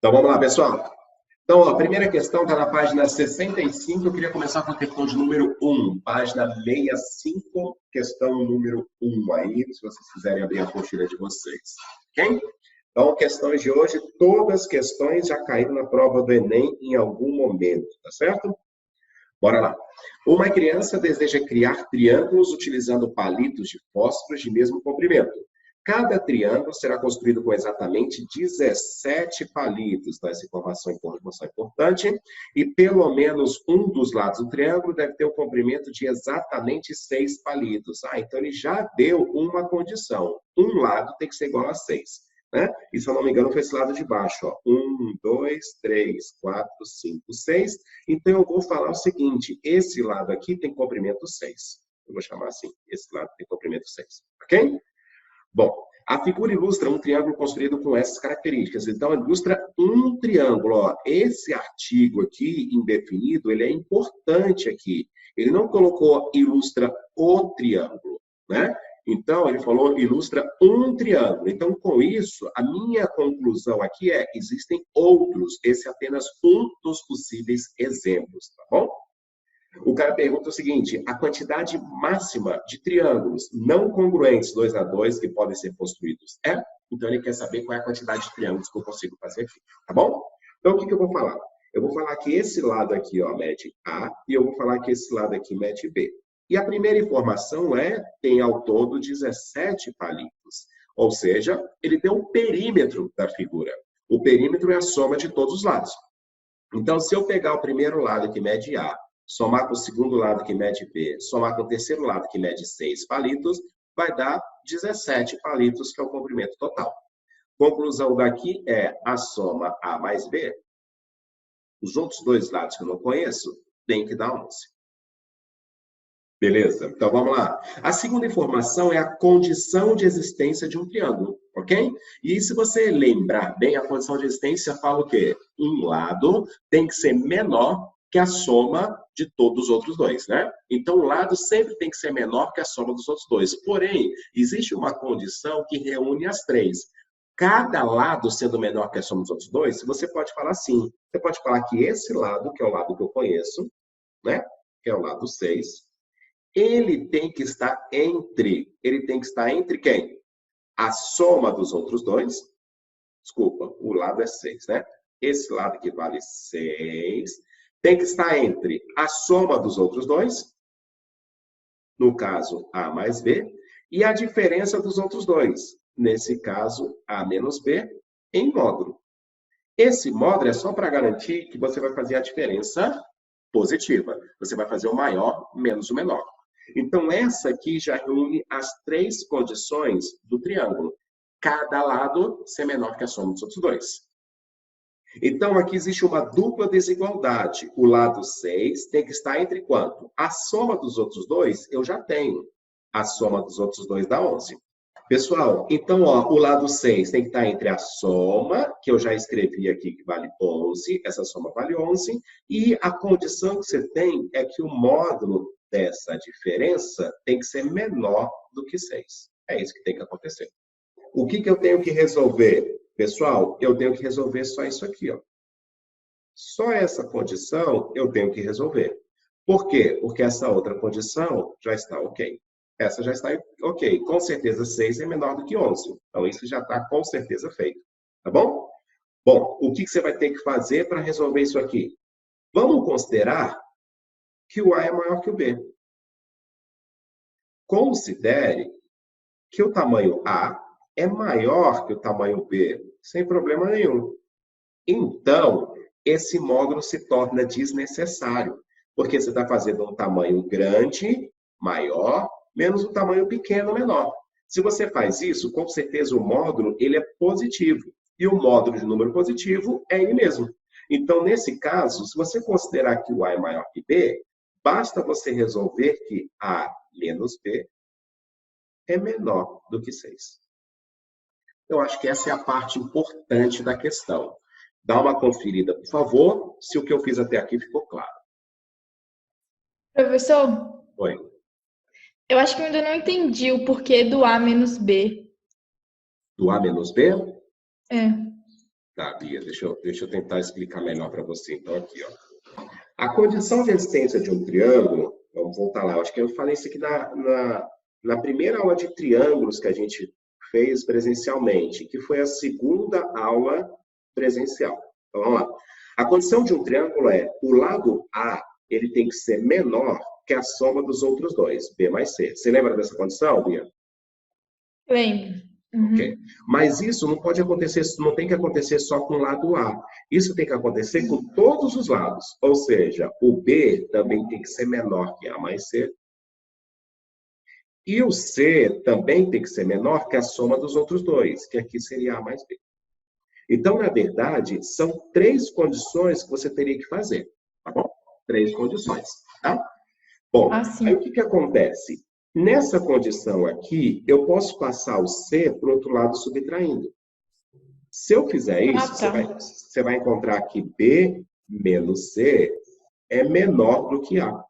Então, vamos lá, pessoal. Então, ó, a primeira questão está na página 65. Eu queria começar com a questão de número 1. Página 65, questão número 1 aí, se vocês quiserem abrir a apostila de vocês. Ok? Então, questões de hoje, todas as questões já caíram na prova do Enem em algum momento, tá certo? Bora lá. Uma criança deseja criar triângulos utilizando palitos de fósforos de mesmo comprimento. Cada triângulo será construído com exatamente 17 palitos. Então, essa informação é importante. E pelo menos um dos lados do triângulo deve ter um comprimento de exatamente 6 palitos. Então ele já deu uma condição. Um lado tem que ser igual a 6. Né? E se eu não me engano, foi esse lado de baixo. Ó. 1, 2, 3, 4, 5, 6. Então eu vou falar o seguinte: esse lado aqui tem comprimento 6. Eu vou chamar assim: esse lado tem comprimento 6. Ok? Bom, a figura ilustra um triângulo construído com essas características. Então, ilustra um triângulo. Ó. Esse artigo aqui, indefinido, ele é importante aqui. Ele não colocou ilustra o triângulo, né? Então, ele falou ilustra um triângulo. Então, com isso, a minha conclusão aqui é: existem outros. Esse é apenas um dos possíveis exemplos, tá bom? O cara pergunta o seguinte: a quantidade máxima de triângulos não congruentes 2 a 2 que podem ser construídos é? Então, ele quer saber qual é a quantidade de triângulos que eu consigo fazer aqui, tá bom? Então, o que eu vou falar? Eu vou falar que esse lado aqui, ó, mede A, e eu vou falar que esse lado aqui mede B. E a primeira informação é: tem ao todo 17 palitos. Ou seja, ele tem um perímetro da figura. O perímetro é a soma de todos os lados. Então, se eu pegar o primeiro lado que mede A, somar com o segundo lado que mede B, somar com o terceiro lado que mede 6 palitos, vai dar 17 palitos, que é o comprimento total. Conclusão daqui é: a soma A mais B, os outros dois lados que eu não conheço, tem que dar 11. Beleza? Então, vamos lá. A segunda informação é a condição de existência de um triângulo, ok? E se você lembrar bem, a condição de existência fala o quê? Um lado tem que ser menor que a soma de todos os outros dois, né? Então, o lado sempre tem que ser menor que a soma dos outros dois. Porém, existe uma condição que reúne as três. Cada lado sendo menor que a soma dos outros dois, você pode falar assim. Você pode falar que esse lado, que é o lado que eu conheço, né? Que é o lado 6, ele tem que estar entre quem? A soma dos outros dois. Desculpa, o lado é 6, né? Esse lado que vale 6 tem que estar entre a soma dos outros dois, no caso, A mais B, e a diferença dos outros dois, nesse caso, A menos B, em módulo. Esse módulo é só para garantir que você vai fazer a diferença positiva. Você vai fazer o maior menos o menor. Então, essa aqui já reúne as três condições do triângulo. Cada lado ser menor que a soma dos outros dois. Então, aqui existe uma dupla desigualdade. O lado 6 tem que estar entre quanto? A soma dos outros dois, eu já tenho. A soma dos outros dois dá 11. Pessoal, então, ó, o lado 6 tem que estar entre a soma, que eu já escrevi aqui, que vale 11, essa soma vale 11, e a condição que você tem é que o módulo dessa diferença tem que ser menor do que 6. É isso que tem que acontecer. O que eu tenho que resolver? Pessoal, eu tenho que resolver só isso aqui, ó. Só essa condição eu tenho que resolver. Por quê? Porque essa outra condição já está ok. Essa já está ok. Com certeza 6 é menor do que 11. Então, isso já está com certeza feito. Tá bom? Bom, o que você vai ter que fazer para resolver isso aqui? Vamos considerar que o A é maior que o B. Considere que o tamanho A é maior que o tamanho B, sem problema nenhum. Então, esse módulo se torna desnecessário, porque você está fazendo um tamanho grande, maior, menos um tamanho pequeno, menor. Se você faz isso, com certeza o módulo ele é positivo. E o módulo de número positivo é ele mesmo. Então, nesse caso, se você considerar que o A é maior que B, basta você resolver que A menos B é menor do que 6. Eu acho que essa é a parte importante da questão. Dá uma conferida, por favor, se o que eu fiz até aqui ficou claro. Professor, Oi. eu acho que eu ainda não entendi o porquê do A menos B. Do A menos B? É. Tá, Bia, deixa eu tentar explicar melhor para você. Então, aqui, ó. A condição de existência de um triângulo, vamos voltar lá, eu acho que eu falei isso aqui na primeira aula de triângulos que a gente fez presencialmente, que foi a segunda aula presencial. Então, vamos lá. A condição de um triângulo é o lado A, ele tem que ser menor que a soma dos outros dois, B mais C. Você lembra dessa condição, Bia? Lembro. Ok. Mas isso não pode acontecer, não tem que acontecer só com o lado A. Isso tem que acontecer com todos os lados. Ou seja, o B também tem que ser menor que A mais C. E o C também tem que ser menor que a soma dos outros dois, que aqui seria A mais B. Então, na verdade, são três condições que você teria que fazer. Tá bom? Três condições. Tá? Bom, Assim. aí o que acontece? Nessa condição aqui, eu posso passar o C para o outro lado subtraindo. Se eu fizer isso, você vai encontrar que B menos C é menor do que A.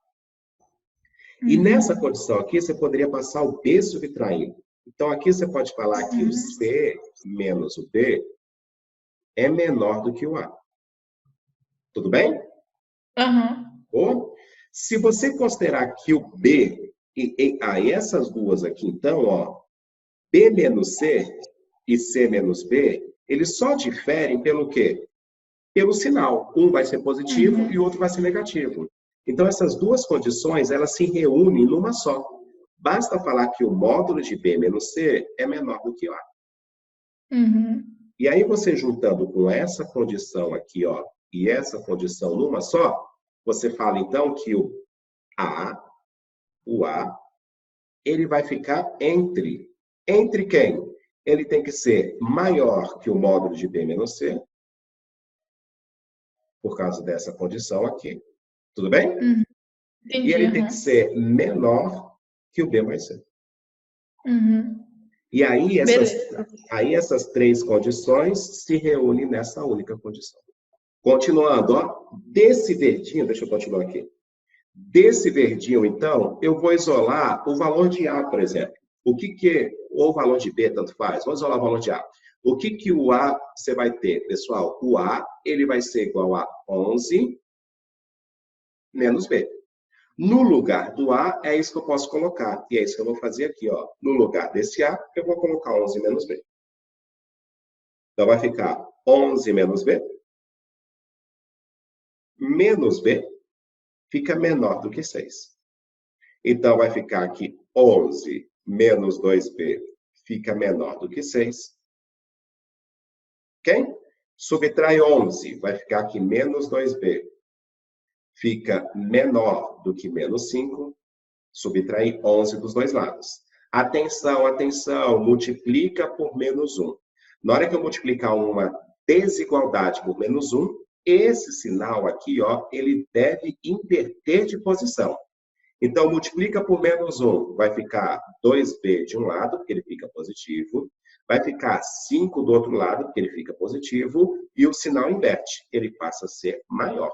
E nessa condição aqui, você poderia passar o B subtraindo. Então, aqui você pode falar que o C menos o B é menor do que o A. Tudo bem? Ou, se você considerar que o B, aí essas duas aqui, então, ó, B menos C e C menos B, eles só diferem pelo quê? Pelo sinal. Um vai ser positivo e o outro vai ser negativo. Então, essas duas condições, elas se reúnem numa só. Basta falar que o módulo de B menos C é menor do que A. E aí, você juntando com essa condição aqui, ó, e essa condição numa só, você fala, então, que o A, ele vai ficar entre. Entre quem? Ele tem que ser maior que o módulo de B menos C, por causa dessa condição aqui. Tudo bem? Entendi, e ele tem que ser menor que o B mais C. E aí essas três condições se reúnem nessa única condição. Continuando, ó, desse verdinho, deixa eu continuar aqui. Desse verdinho, então, eu vou isolar o valor de A, por exemplo. Ou o valor de B, tanto faz. Vamos isolar o valor de A. O que o A você vai ter, pessoal? O A, ele vai ser igual a 11 menos B. No lugar do A, é isso que eu posso colocar. E é isso que eu vou fazer aqui, ó. No lugar desse A, eu vou colocar 11 menos B. Então, vai ficar 11 menos B. Menos B fica menor do que 6. Então, vai ficar aqui 11 menos 2B fica menor do que 6. Ok? Subtrai 11, vai ficar aqui menos 2B. Fica menor do que menos 5. Subtrair 11 dos dois lados. Atenção, atenção, multiplica por menos 1. Na hora que eu multiplicar uma desigualdade por menos 1, esse sinal aqui, ó, ele deve inverter de posição. Então, multiplica por menos 1, vai ficar 2B de um lado, porque ele fica positivo. Vai ficar 5 do outro lado, porque ele fica positivo. E o sinal inverte, ele passa a ser maior.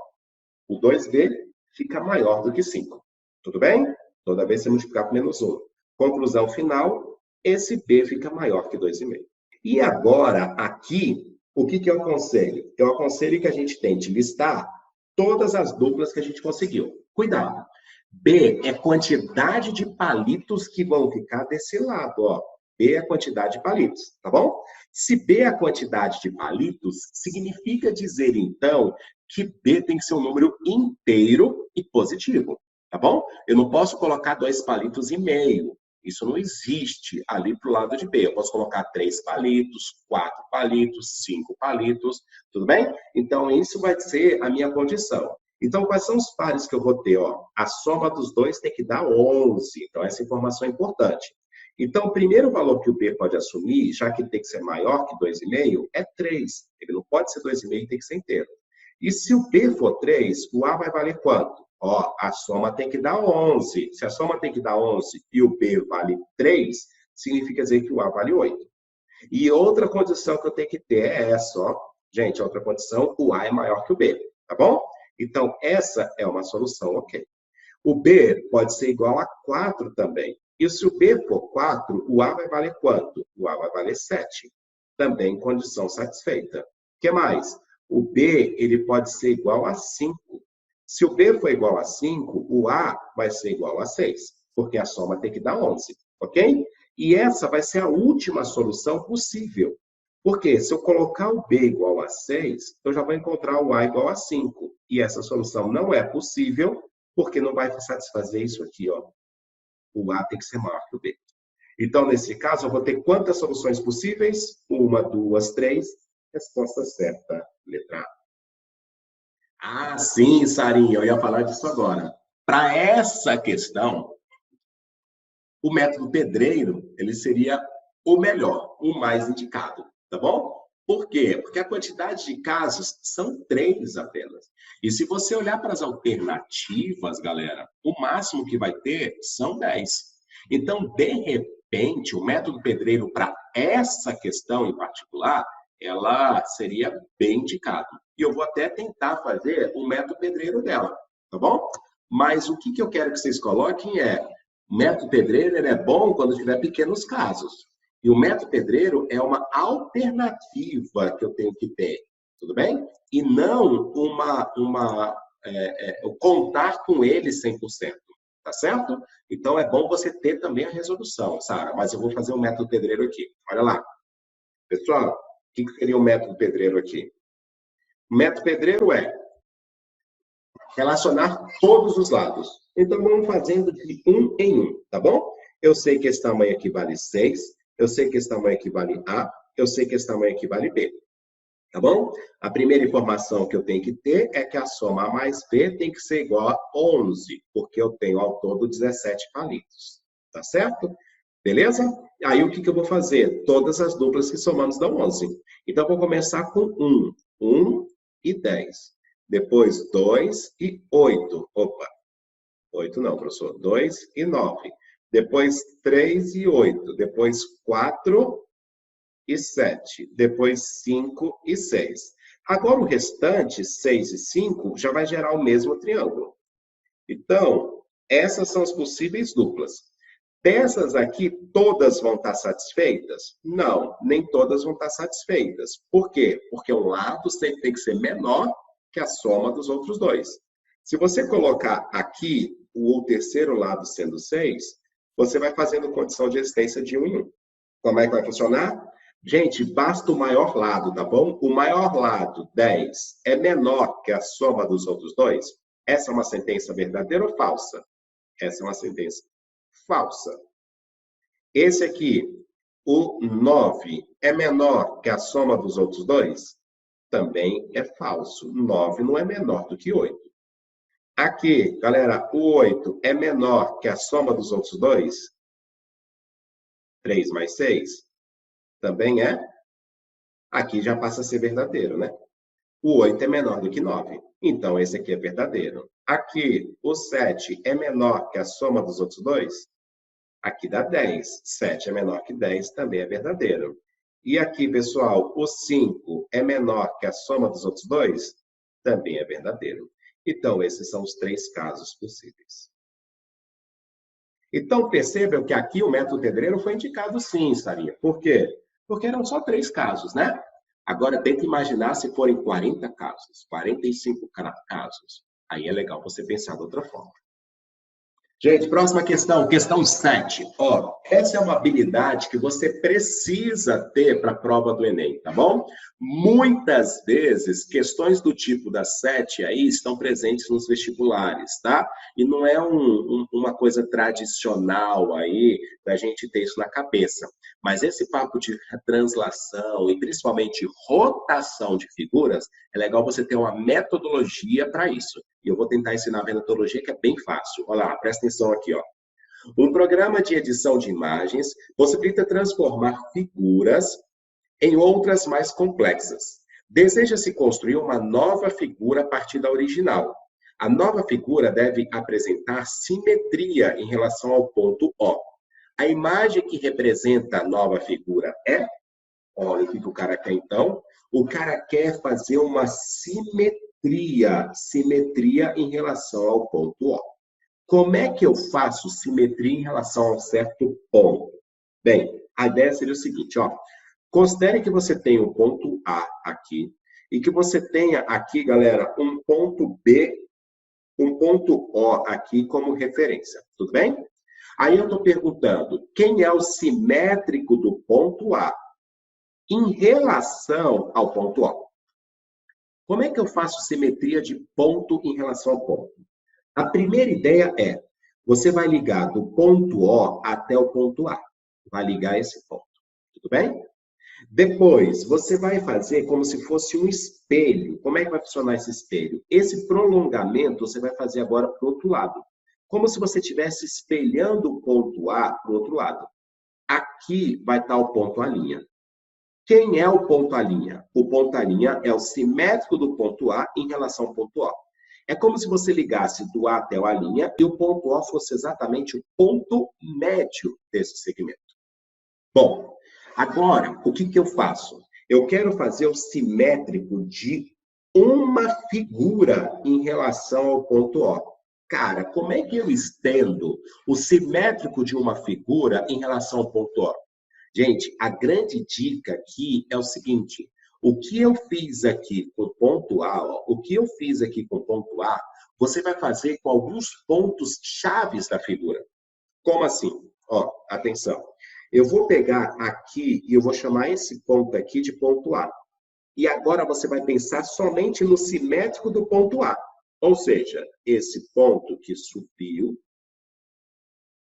O 2B fica maior do que 5. Tudo bem? Toda vez que você multiplicar por menos 1. Conclusão final, esse B fica maior que 2,5. E agora, aqui, o que eu aconselho? Eu aconselho que a gente tente listar todas as duplas que a gente conseguiu. Cuidado! B é quantidade de palitos que vão ficar desse lado, ó. B é a quantidade de palitos, tá bom? Se B é a quantidade de palitos, significa dizer, então, que B tem que ser um número inteiro e positivo, tá bom? Eu não posso colocar 2 palitos e meio. Isso não existe ali para o lado de B. Eu posso colocar 3 palitos, 4 palitos, 5 palitos, tudo bem? Então, isso vai ser a minha condição. Então, quais são os pares que eu vou ter? Ó, a soma dos dois tem que dar 11. Então, essa informação é importante. Então, o primeiro valor que o B pode assumir, já que tem que ser maior que 2,5, é 3. Ele não pode ser 2,5, tem que ser inteiro. E se o B for 3, o A vai valer quanto? Ó, a soma tem que dar 11. Se a soma tem que dar 11 e o B vale 3, significa dizer que o A vale 8. E outra condição que eu tenho que ter é essa, ó. Gente, outra condição, o A é maior que o B, tá bom? Então, essa é uma solução ok. O B pode ser igual a 4 também. E se o B for 4, o A vai valer quanto? O A vai valer 7. Também condição satisfeita. que mais? O B, ele pode ser igual a 5. Se o B for igual a 5, o A vai ser igual a 6, porque a soma tem que dar 11, ok? E essa vai ser a última solução possível. Porque se eu colocar o B igual a 6, eu já vou encontrar o A igual a 5. E essa solução não é possível, porque não vai satisfazer isso aqui, ó. O A tem que ser maior que o B. Então, nesse caso, eu vou ter quantas soluções possíveis? 1, 2, 3. Resposta certa, letra A. Ah, sim, Sarinha, eu ia falar disso agora. Para essa questão, o método pedreiro, ele seria o melhor, o mais indicado, tá bom? Por quê? Porque a quantidade de casos são 3 apenas. E se você olhar para as alternativas, galera, o máximo que vai ter são 10. Então, de repente, o método pedreiro para essa questão em particular, ela seria bem indicado. E eu vou até tentar fazer o método pedreiro dela, tá bom? Mas o que eu quero que vocês coloquem é: o método pedreiro ele é bom quando tiver pequenos casos. E o método pedreiro é uma alternativa que eu tenho que ter, tudo bem? E não contar com ele 100%, tá certo? Então é bom você ter também a resolução, Sara, mas eu vou fazer o método pedreiro aqui. Olha lá. Pessoal, o que seria o método pedreiro aqui? O método pedreiro é relacionar todos os lados. Então, vamos fazendo de um em um, tá bom? Eu sei que esse tamanho aqui vale 6, eu sei que esse tamanho aqui vale A, eu sei que esse tamanho aqui vale B, tá bom? A primeira informação que eu tenho que ter é que a soma A mais B tem que ser igual a 11, porque eu tenho ao todo 17 palitos, tá certo? Beleza? Aí, o que eu vou fazer? Todas as duplas que somamos dão 11. Então, eu vou começar com 1. 1 e 10. Depois, 2 e 8. Opa, 8 não, professor. 2 e 9. Depois, 3 e 8. Depois, 4 e 7. Depois, 5 e 6. Agora, o restante, 6 e 5, já vai gerar o mesmo triângulo. Então, essas são as possíveis duplas. Dessas aqui, todas vão estar satisfeitas? Não, nem todas vão estar satisfeitas. Por quê? Porque um lado sempre tem que ser menor que a soma dos outros dois. Se você colocar aqui o terceiro lado sendo 6, você vai fazendo condição de existência de 1 em 1. Como é que vai funcionar? Gente, basta o maior lado, tá bom? O maior lado, 10, é menor que a soma dos outros dois? Essa é uma sentença verdadeira ou falsa? Essa é uma sentença falsa. Esse aqui, o 9, é menor que a soma dos outros dois? Também é falso. 9 não é menor do que 8. Aqui, galera, o 8 é menor que a soma dos outros dois? 3 mais 6? Também é? Aqui já passa a ser verdadeiro, né? O 8 é menor do que 9. Então, esse aqui é verdadeiro. Aqui, o 7 é menor que a soma dos outros dois? Aqui dá 10. 7 é menor que 10, também é verdadeiro. E aqui, pessoal, o 5 é menor que a soma dos outros dois? Também é verdadeiro. Então, esses são os 3 casos possíveis. Então, percebam que aqui o método pedreiro foi indicado sim, Sarinha. Por quê? Porque eram só 3 casos, né? Agora, tenta imaginar se forem 40 casos, 45 casos. Aí é legal você pensar de outra forma. Gente, próxima questão, questão 7. Ó, essa é uma habilidade que você precisa ter para a prova do Enem, tá bom? Muitas vezes, questões do tipo da 7 aí estão presentes nos vestibulares, tá? E não é uma coisa tradicional aí da gente ter isso na cabeça. Mas esse papo de translação e principalmente rotação de figuras, é legal você ter uma metodologia para isso. E eu vou tentar ensinar a metodologia, que é bem fácil. Olha lá, presta atenção aqui, ó. Um programa de edição de imagens possibilita transformar figuras em outras mais complexas. Deseja-se construir uma nova figura a partir da original. A nova figura deve apresentar simetria em relação ao ponto O. A imagem que representa a nova figura é... Olha o que o cara quer, então. O cara quer fazer uma simetria em relação ao ponto O. Como é que eu faço simetria em relação a um certo ponto? Bem, a ideia seria o seguinte, ó. Considere que você tem o ponto A aqui e que você tenha aqui, galera, um ponto B, um ponto O aqui como referência. Tudo bem? Aí eu estou perguntando, quem é o simétrico do ponto A em relação ao ponto O? Como é que eu faço simetria de ponto em relação ao ponto? A primeira ideia é, você vai ligar do ponto O até o ponto A. Vai ligar esse ponto. Tudo bem? Depois, você vai fazer como se fosse um espelho. Como é que vai funcionar esse espelho? Esse prolongamento você vai fazer agora para o outro lado. Como se você estivesse espelhando o ponto A para o outro lado. Aqui vai estar o ponto A'. Quem é o ponto A'? O ponto A' é o simétrico do ponto A em relação ao ponto O. É como se você ligasse do A até o A' e o ponto O fosse exatamente o ponto médio desse segmento. Bom, agora, o que eu faço? Eu quero fazer o simétrico de uma figura em relação ao ponto O. Cara, como é que eu estendo o simétrico de uma figura em relação ao ponto O? Gente, a grande dica aqui é o seguinte: o que eu fiz aqui com o ponto A, ó, o que eu fiz aqui com o ponto A, você vai fazer com alguns pontos chaves da figura. Como assim? Ó, atenção. Eu vou pegar aqui e eu vou chamar esse ponto aqui de ponto A. E agora você vai pensar somente no simétrico do ponto A. Ou seja, esse ponto que subiu,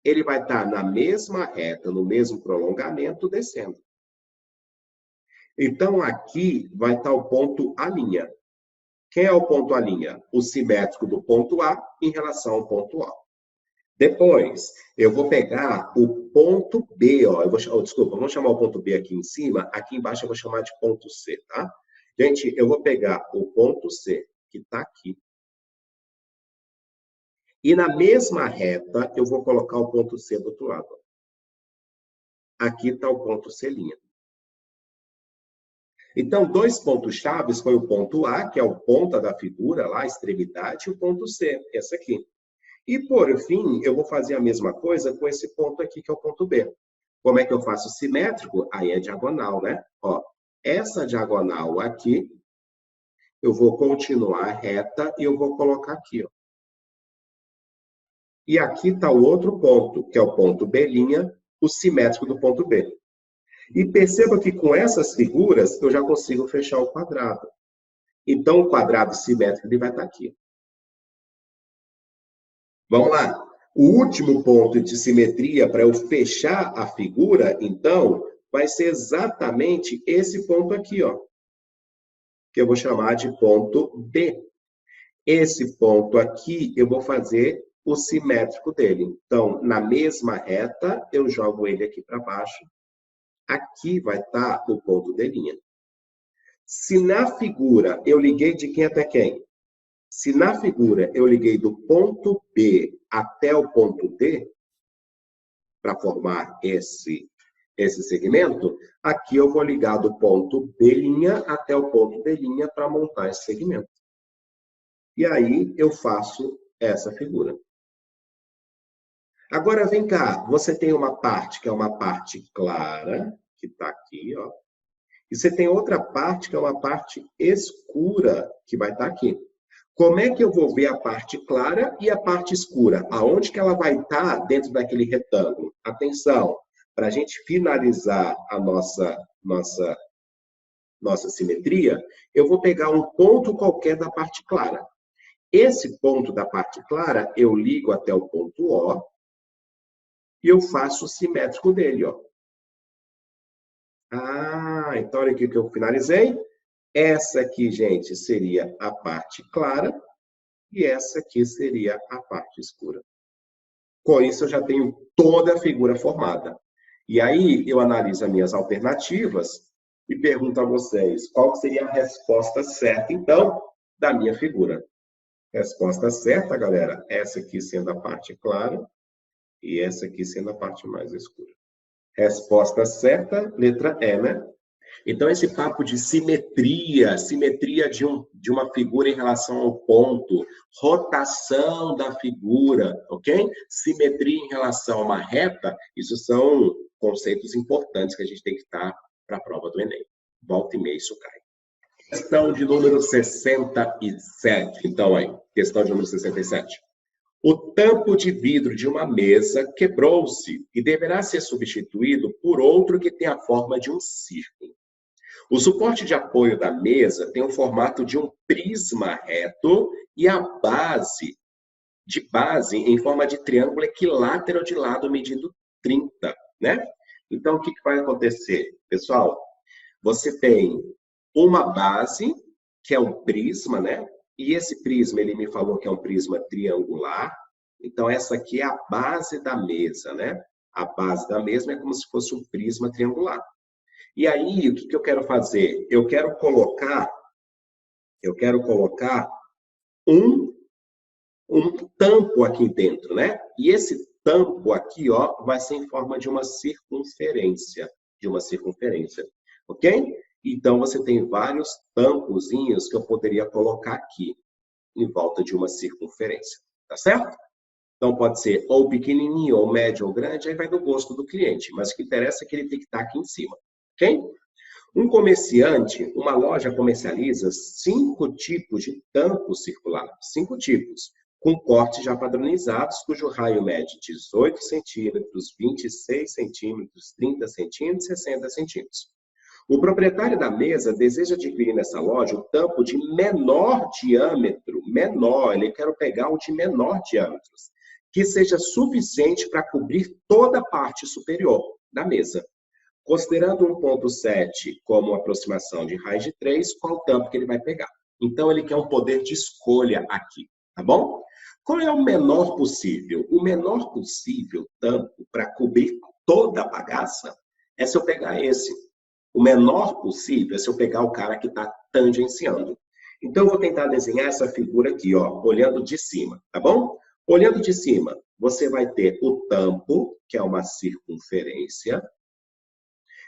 ele vai estar na mesma reta, no mesmo prolongamento, descendo. Então, aqui vai estar o ponto A'. Quem é o ponto A'? O simétrico do ponto A em relação ao ponto O. Depois, eu vou pegar o ponto B, ó. Desculpa, vamos chamar o ponto B aqui em cima. Aqui embaixo eu vou chamar de ponto C, tá? Gente, eu vou pegar o ponto C, que está aqui. E na mesma reta, eu vou colocar o ponto C do outro lado. Aqui está o ponto C'. Então, dois pontos chaves foi o ponto A, que é o ponta da figura, lá, a extremidade, e o ponto C, esse aqui. E, por fim, eu vou fazer a mesma coisa com esse ponto aqui, que é o ponto B. Como é que eu faço simétrico? Aí é diagonal, né? Ó, essa diagonal aqui, eu vou continuar reta e eu vou colocar aqui, ó. E aqui está o outro ponto, que é o ponto B', o simétrico do ponto B. E perceba que com essas figuras, eu já consigo fechar o quadrado. Então, o quadrado simétrico ele vai estar aqui. Vamos lá. O último ponto de simetria para eu fechar a figura, então, vai ser exatamente esse ponto aqui, ó. Que eu vou chamar de ponto D. Esse ponto aqui, eu vou fazer o simétrico dele. Então, na mesma reta, eu jogo ele aqui para baixo. Aqui vai estar o ponto D'. Se na figura eu liguei de quem até quem? Se na figura eu liguei do ponto B até o ponto D, para formar esse segmento, aqui eu vou ligar do ponto B' até o ponto D' para montar esse segmento. E aí eu faço essa figura. Agora vem cá, você tem uma parte que é uma parte clara, que está aqui, ó. E você tem outra parte que é uma parte escura, que vai estar aqui. Como é que eu vou ver a parte clara e a parte escura? Aonde que ela vai estar dentro daquele retângulo? Atenção, para a gente finalizar a nossa simetria, eu vou pegar um ponto qualquer da parte clara. Esse ponto da parte clara, eu ligo até o ponto O e eu faço o simétrico dele, ó. Ah, então olha aqui que eu finalizei. Essa aqui, gente, seria a parte clara e essa aqui seria a parte escura. Com isso, eu já tenho toda a figura formada. E aí, eu analiso as minhas alternativas e pergunto a vocês qual seria a resposta certa, então, da minha figura. Resposta certa, galera, essa aqui sendo a parte clara e essa aqui sendo a parte mais escura. Resposta certa, letra E, né? Então, esse papo de simetria de uma figura em relação ao ponto, rotação da figura, ok? Simetria em relação a uma reta, isso são conceitos importantes que a gente tem que estar para a prova do Enem. Volta e meia, isso cai. Questão de número 67. Então, aí, questão de número 67. O tampo de vidro de uma mesa quebrou-se e deverá ser substituído por outro que tem a forma de um círculo. O suporte de apoio da mesa tem o formato de um prisma reto e a base em forma de triângulo equilátero de lado medindo 30, né? Então, o que vai acontecer? Pessoal, você tem uma base, que é um prisma, né? E esse prisma, ele me falou que é um prisma triangular. Então, essa aqui é a base da mesa, né? A base da mesa é como se fosse um prisma triangular. E aí, o que eu quero fazer? Eu quero colocar um tampo aqui dentro, né? E esse tampo aqui, ó, vai ser em forma de uma circunferência, ok? Então, você tem vários tampozinhos que eu poderia colocar aqui, em volta de uma circunferência, tá certo? Então, pode ser ou pequenininho, ou médio, ou grande, aí vai do gosto do cliente, mas o que interessa é que ele tem que estar aqui em cima, ok? Um comerciante, uma loja comercializa 5 tipos de tampos circulares, 5 tipos, com cortes já padronizados, cujo raio mede 18 centímetros, 26 centímetros, 30 centímetros e 60 centímetros. O proprietário da mesa deseja adquirir nessa loja o tampo de menor diâmetro, ele quer pegar o de menor diâmetro, que seja suficiente para cobrir toda a parte superior da mesa. Considerando 1,7 como aproximação de raiz de 3, qual o tampo que ele vai pegar? Então, ele quer um poder de escolha aqui, tá bom? Qual é o menor possível? O menor possível tampo para cobrir toda a bagaça é se eu pegar esse. O menor possível é se eu pegar o cara que está tangenciando. Então, eu vou tentar desenhar essa figura aqui, ó, olhando de cima, tá bom? Olhando de cima, você vai ter o tampo, que é uma circunferência,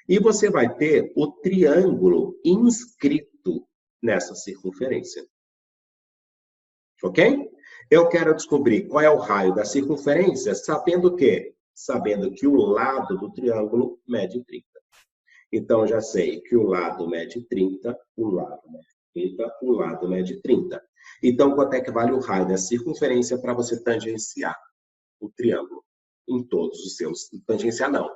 e você vai ter o triângulo inscrito nessa circunferência. Ok? Eu quero descobrir qual é o raio da circunferência, sabendo o quê? Sabendo que o lado do triângulo mede 30. Então, já sei que o lado mede 30, o lado mede 30, o lado mede 30. Então, quanto é que vale o raio da circunferência para você tangenciar o triângulo em todos os seus... Tangenciar não.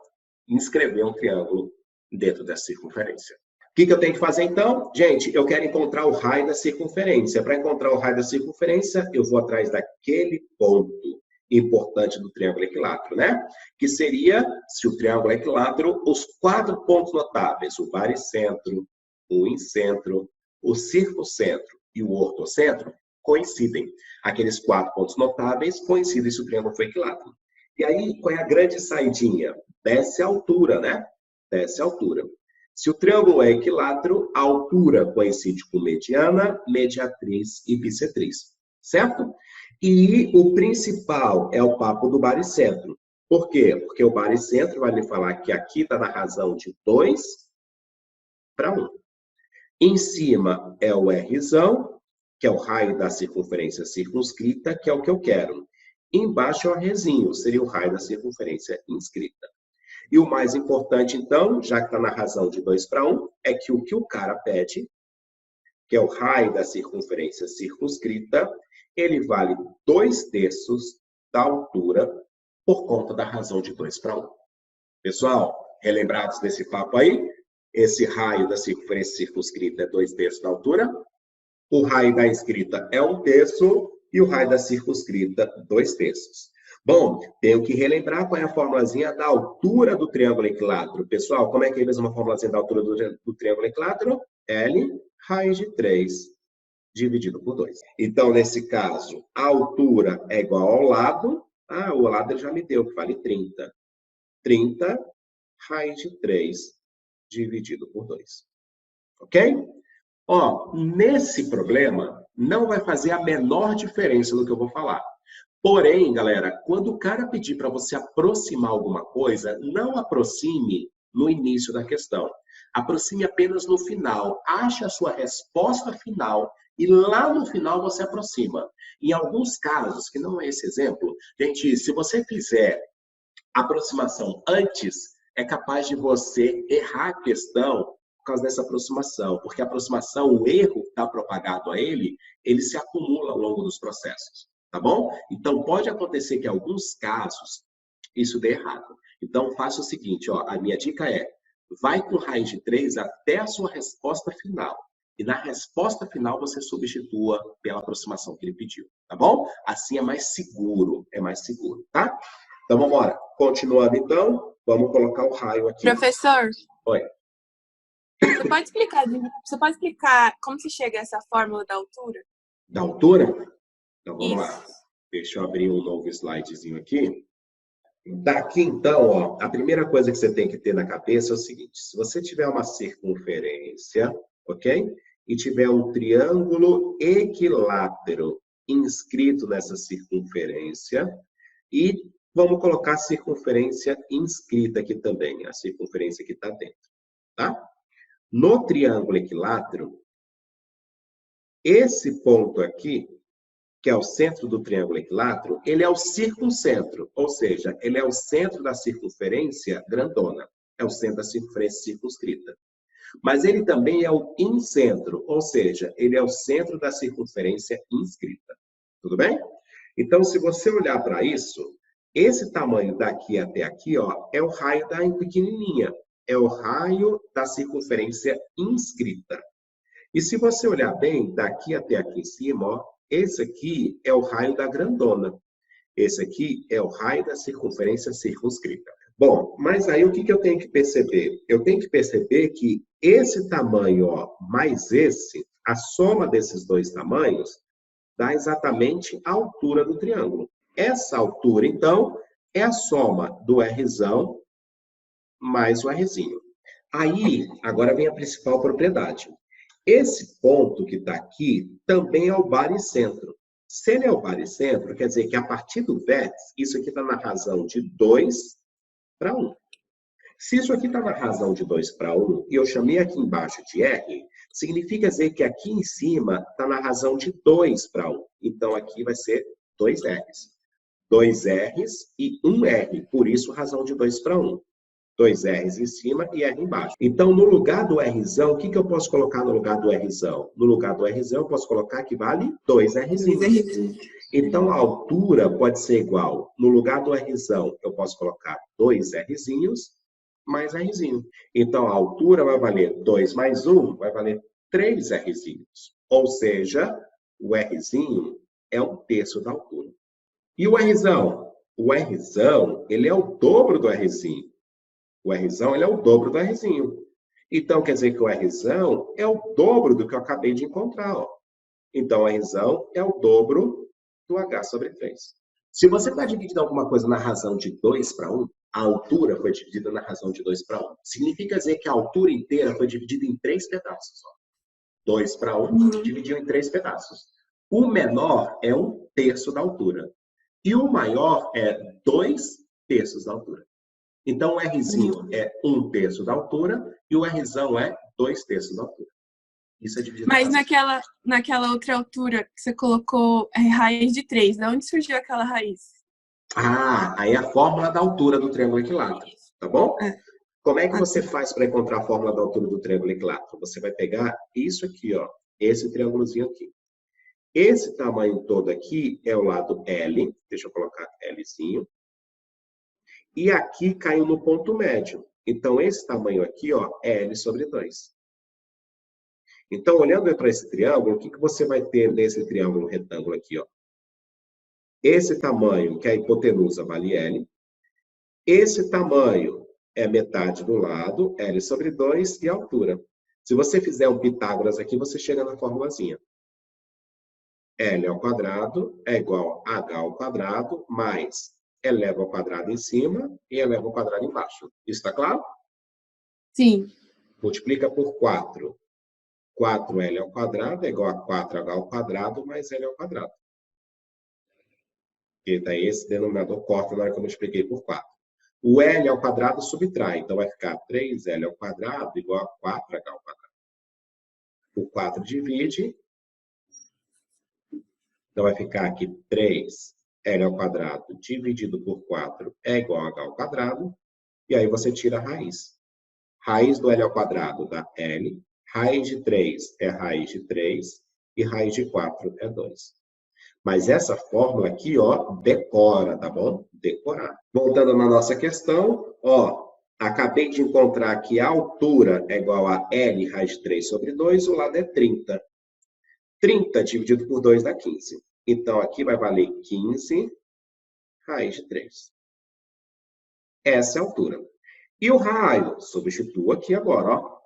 Inscrever um triângulo dentro da circunferência. O que eu tenho que fazer, então? Gente, eu quero encontrar o raio da circunferência. Para encontrar o raio da circunferência, eu vou atrás daquele ponto importante do triângulo equilátero, né? Que seria, se o triângulo é equilátero, os 4 pontos notáveis, o baricentro, o incentro, o circuncentro e o ortocentro, coincidem. Aqueles 4 pontos notáveis coincidem se o triângulo for equilátero. E aí, qual é a grande saidinha? Desce a altura, né? Desce a altura. Se o triângulo é equilátero, a altura coincide com mediana, mediatriz e bissetriz, certo? E o principal é o papo do baricentro. Por quê? Porque o baricentro vai me falar que aqui está na razão de 2 para 1. Em cima é o Rzão, que é o raio da circunferência circunscrita, que é o que eu quero. Embaixo é o Rzinho, seria o raio da circunferência inscrita. E o mais importante, então, já que está na razão de 2 para 1, é que o cara pede, que é o raio da circunferência circunscrita, ele vale 2/3 da altura por conta da razão de 2 para 1. Pessoal, relembrados desse papo aí? Esse raio da circunferência circunscrita é 2/3 da altura, o raio da inscrita é 1/3 e o raio da circunscrita 2/3. Bom, tenho que relembrar qual é a formulazinha da altura do triângulo equilátero. Pessoal, como é que é mesmo a formulazinha da altura do triângulo equilátero? L raiz de 3 dividido por 2. Então, nesse caso, a altura é igual ao lado. Ah, o lado ele já me deu, que vale 30. 30 raiz de 3 dividido por 2. Ok? Ó, nesse problema, não vai fazer a menor diferença no que eu vou falar. Porém, galera, quando o cara pedir para você aproximar alguma coisa, não aproxime no início da questão. Aproxime apenas no final. Ache a sua resposta final e lá no final você aproxima. Em alguns casos, que não é esse exemplo, gente, se você fizer aproximação antes, é capaz de você errar a questão Por causa dessa aproximação. Porque a aproximação, o erro que está propagado a ele se acumula ao longo dos processos. Tá bom? Então, pode acontecer que em alguns casos isso dê errado. Então, faça o seguinte, ó, a minha dica é, vai com raiz de 3 até a sua resposta final. E na resposta final você substitua pela aproximação que ele pediu, tá bom? Assim é mais seguro, tá? Então, vamos embora. Continuando, então, vamos colocar o raio aqui. Professor, Oi. você pode explicar como se chega a essa fórmula da altura? Da altura? Então, vamos Isso. lá. Deixa eu abrir um novo slidezinho aqui. Daqui, então, ó, a primeira coisa que você tem que ter na cabeça é o seguinte. Se você tiver uma circunferência, ok? E tiver um triângulo equilátero inscrito nessa circunferência, e vamos colocar a circunferência inscrita aqui também, a circunferência que está dentro, tá? No triângulo equilátero, esse ponto aqui, que é o centro do triângulo equilátero, ele é o circuncentro, ou seja, ele é o centro da circunferência grandona, é o centro da circunferência circunscrita. Mas ele também é o incentro, ou seja, ele é o centro da circunferência inscrita. Tudo bem? Então, se você olhar para isso, esse tamanho daqui até aqui, ó, é o raio da pequenininha, é o raio da circunferência inscrita. E se você olhar bem, daqui até aqui em cima, ó, esse aqui é o raio da grandona. Esse aqui é o raio da circunferência circunscrita. Bom, mas aí o que eu tenho que perceber? Eu tenho que perceber que esse tamanho, ó, mais esse, a soma desses dois tamanhos, dá exatamente a altura do triângulo. Essa altura, então, é a soma do Rzão mais o Rzinho. Aí, agora vem a principal propriedade. Esse ponto que está aqui também é o baricentro. Se ele é o baricentro, quer dizer que a partir do vértice, isso aqui está na razão de 2 para 1. Se isso aqui está na razão de 2 para 1, e eu chamei aqui embaixo de R, significa dizer que aqui em cima está na razão de 2 para 1. Então, aqui vai ser 2 R's. 2 R's e 1 R, por isso razão de 2 para 1. 2 R's em cima e R embaixo. Então, no lugar do Rzão, o que eu posso colocar no lugar do Rzão? No lugar do Rzão, eu posso colocar que vale 2 Rzinhos. Então, a altura pode ser igual. No lugar do Rzão, eu posso colocar 2 Rzinhos mais Rzinho. Então, a altura vai valer 2 mais 1, vai valer 3 Rzinhos. Ou seja, o Rzinho é 1/3 da altura. E o Rzão? O Rzão, ele é o dobro do Rzinho. O Rzão, ele é o dobro do Rzinho. Então, quer dizer que o Rzão é o dobro do que eu acabei de encontrar. Ó. Então, o Rzão é o dobro do H sobre 3. Se você está dividindo alguma coisa na razão de 2 para 1, a altura foi dividida na razão de 2 para 1. Significa dizer que a altura inteira foi dividida em 3 pedaços. Ó. 2 para 1 dividiu em 3 pedaços. O menor é 1/3 da altura. E o maior é 2/3 da altura. Então, o Rzinho é 1/3 da altura e o Rzão é 2/3 da altura. Isso é dividido. Mas naquela outra altura que você colocou raiz de 3, de onde surgiu aquela raiz? Ah, aí é a fórmula da altura do triângulo equilátero, tá bom? Como é que você faz para encontrar a fórmula da altura do triângulo equilátero? Você vai pegar isso aqui, ó, esse triângulozinho aqui. Esse tamanho todo aqui é o lado L, deixa eu colocar Lzinho. E aqui caiu no ponto médio. Então, esse tamanho aqui, ó, é L sobre 2. Então, olhando para esse triângulo, o que você vai ter nesse triângulo retângulo aqui, ó? Esse tamanho, que é a hipotenusa, vale L. Esse tamanho é metade do lado, L sobre 2, e a altura. Se você fizer um Pitágoras aqui, você chega na formulazinha. L ao quadrado é igual a H ao quadrado mais eleva ao quadrado em cima e eleva ao quadrado embaixo. Isso está claro? Sim. Multiplica por 4. 4L ao quadrado é igual a 4H ao quadrado mais L ao quadrado. E daí esse denominador corta na hora que eu multipliquei por 4. O L ao quadrado subtrai, então vai ficar 3L ao quadrado igual a 4H ao quadrado. O 4 divide, então vai ficar aqui 3L ao quadrado dividido por 4 é igual a H ao quadrado, e aí você tira a raiz. Raiz do L ao quadrado dá L. Raiz de 3 é raiz de 3. E raiz de 4 é 2. Mas essa fórmula aqui, ó, decora, tá bom? Decorar. Voltando na nossa questão, ó, acabei de encontrar que a altura é igual a L raiz de 3 sobre 2, o lado é 30. 30 dividido por 2 dá 15. Então, aqui vai valer 15 raiz de 3. Essa é a altura. E o raio? Substituo aqui agora, ó.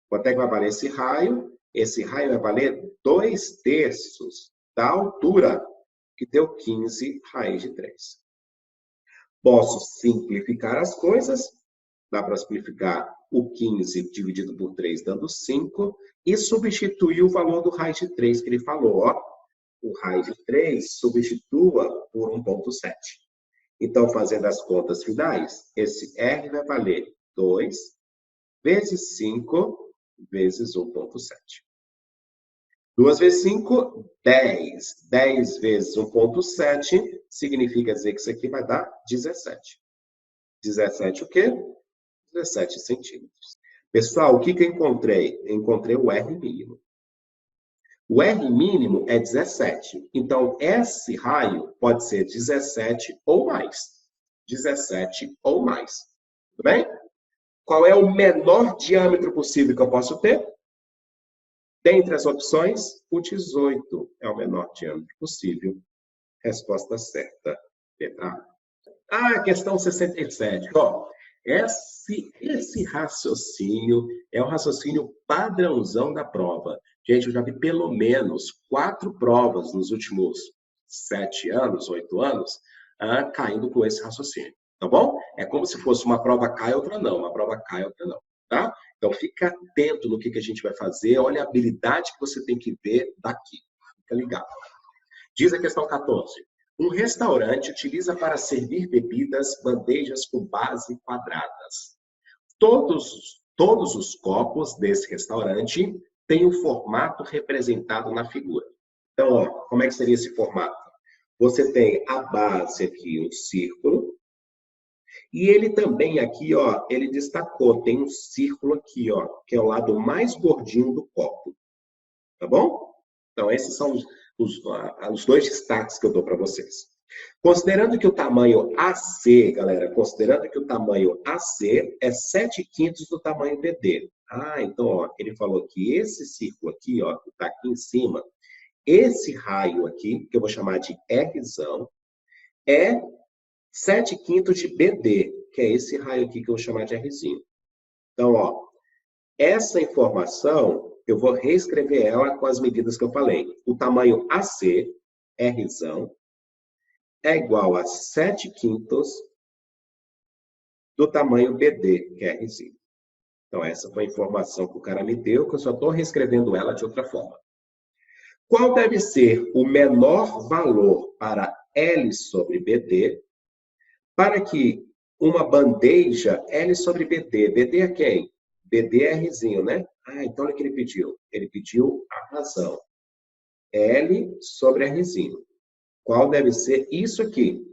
Quanto é que vai valer esse raio? Esse raio vai valer 2/3 da altura, que deu 15 raiz de 3. Posso simplificar as coisas. Dá para simplificar o 15 dividido por 3, dando 5. E substituir o valor do raiz de 3 que ele falou, ó. O raiz de 3 substitua por 1,7. Então, fazendo as contas finais, esse R vai valer 2 vezes 5 vezes 1,7. 2 vezes 5, 10. 10 vezes 1,7 significa dizer que isso aqui vai dar 17. 17 o quê? 17 centímetros. Pessoal, o que eu encontrei? Eu encontrei o R mínimo. O R mínimo é 17. Então, esse raio pode ser 17 ou mais. 17 ou mais. Tudo bem? Qual é o menor diâmetro possível que eu posso ter? Dentre as opções, o 18 é o menor diâmetro possível. Resposta certa, letra A. Questão 67. Ó, esse raciocínio é o raciocínio padrãozão da prova. Gente, eu já vi pelo menos 4 provas nos últimos 7 anos, 8 anos, caindo com esse raciocínio. Tá bom? É como se fosse uma prova cai, outra não. Uma prova cai, outra não. Tá? Então, fica atento no que a gente vai fazer. Olha a habilidade que você tem que ver daqui. Fica ligado. Diz a questão 14. Um restaurante utiliza para servir bebidas bandejas com base quadradas. Todos os copos desse restaurante têm o formato representado na figura. Então, ó, como é que seria esse formato? Você tem a base aqui, um círculo. E ele também aqui, ó, ele destacou, tem um círculo aqui, ó, que é o lado mais gordinho do copo. Tá bom? Então, esses são os dois destaques que eu dou para vocês. Considerando que o tamanho AC, galera, considerando que o tamanho AC é 7/5 do tamanho BD. Então, ó, ele falou que esse círculo aqui, ó, que está aqui em cima, esse raio aqui, que eu vou chamar de Rzão, é 7/5 de BD, que é esse raio aqui que eu vou chamar de Rzinho. Então, ó, essa informação, eu vou reescrever ela com as medidas que eu falei. O tamanho AC, Rzão, é igual a 7/5 do tamanho BD, que é Rzinho. Então, essa foi a informação que o cara me deu, que eu só estou reescrevendo ela de outra forma. Qual deve ser o menor valor para L sobre BD para que uma bandeja L sobre BD, BD é quem? BD é Rzinho, né? Então olha o que ele pediu. Ele pediu a razão. L sobre Rzinho. Qual deve ser isso aqui?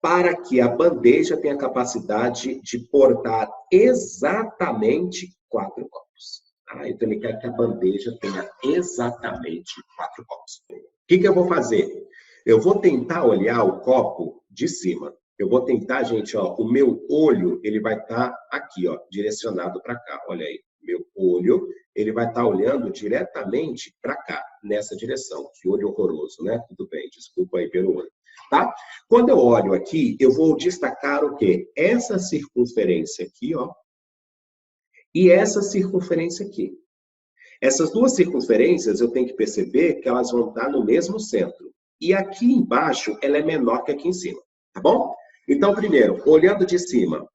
Para que a bandeja tenha capacidade de portar exatamente 4 copos. Então ele quer que a bandeja tenha exatamente 4 copos. O que eu vou fazer? Eu vou tentar olhar o copo de cima. Eu vou tentar, gente, ó, o meu olho, ele vai estar aqui, ó, direcionado para cá. Olha aí, meu olho, ele vai estar olhando diretamente para cá, nessa direção. Que olho horroroso, né? Tudo bem, desculpa aí pelo olho, tá? Quando eu olho aqui, eu vou destacar o quê? Essa circunferência aqui, ó, e essa circunferência aqui. Essas duas circunferências, eu tenho que perceber que elas vão estar no mesmo centro. E aqui embaixo, ela é menor que aqui em cima, tá bom? Então, primeiro, olhando de cima,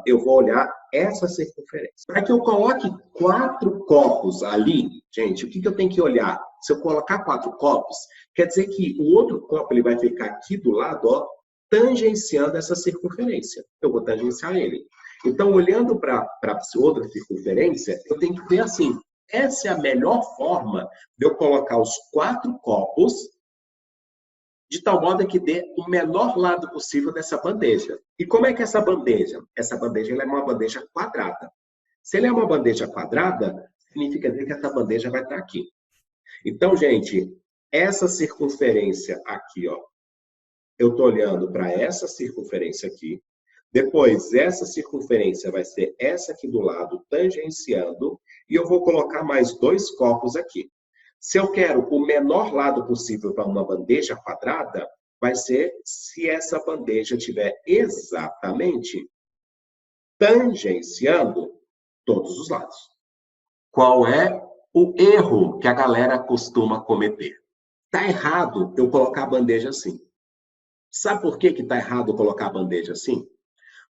eu vou olhar essa circunferência. Para que eu coloque 4 copos ali, gente, o que eu tenho que olhar? Se eu colocar 4 copos, quer dizer que o outro copo ele vai ficar aqui do lado, ó, tangenciando essa circunferência. Eu vou tangenciar ele. Então, olhando para outra circunferência, eu tenho que ver assim, essa é a melhor forma de eu colocar os 4 copos de tal modo que dê o menor lado possível dessa bandeja. E como é que é essa bandeja? Essa bandeja ela é uma bandeja quadrada. Se ele é uma bandeja quadrada, significa dizer que essa bandeja vai estar aqui. Então, gente, essa circunferência aqui, ó, eu estou olhando para essa circunferência aqui. Depois, essa circunferência vai ser essa aqui do lado, tangenciando, e eu vou colocar mais 2 copos aqui. Se eu quero o menor lado possível para uma bandeja quadrada, vai ser se essa bandeja tiver exatamente tangenciando todos os lados. Qual é o erro que a galera costuma cometer? Está errado eu colocar a bandeja assim. Sabe por que está errado eu colocar a bandeja assim?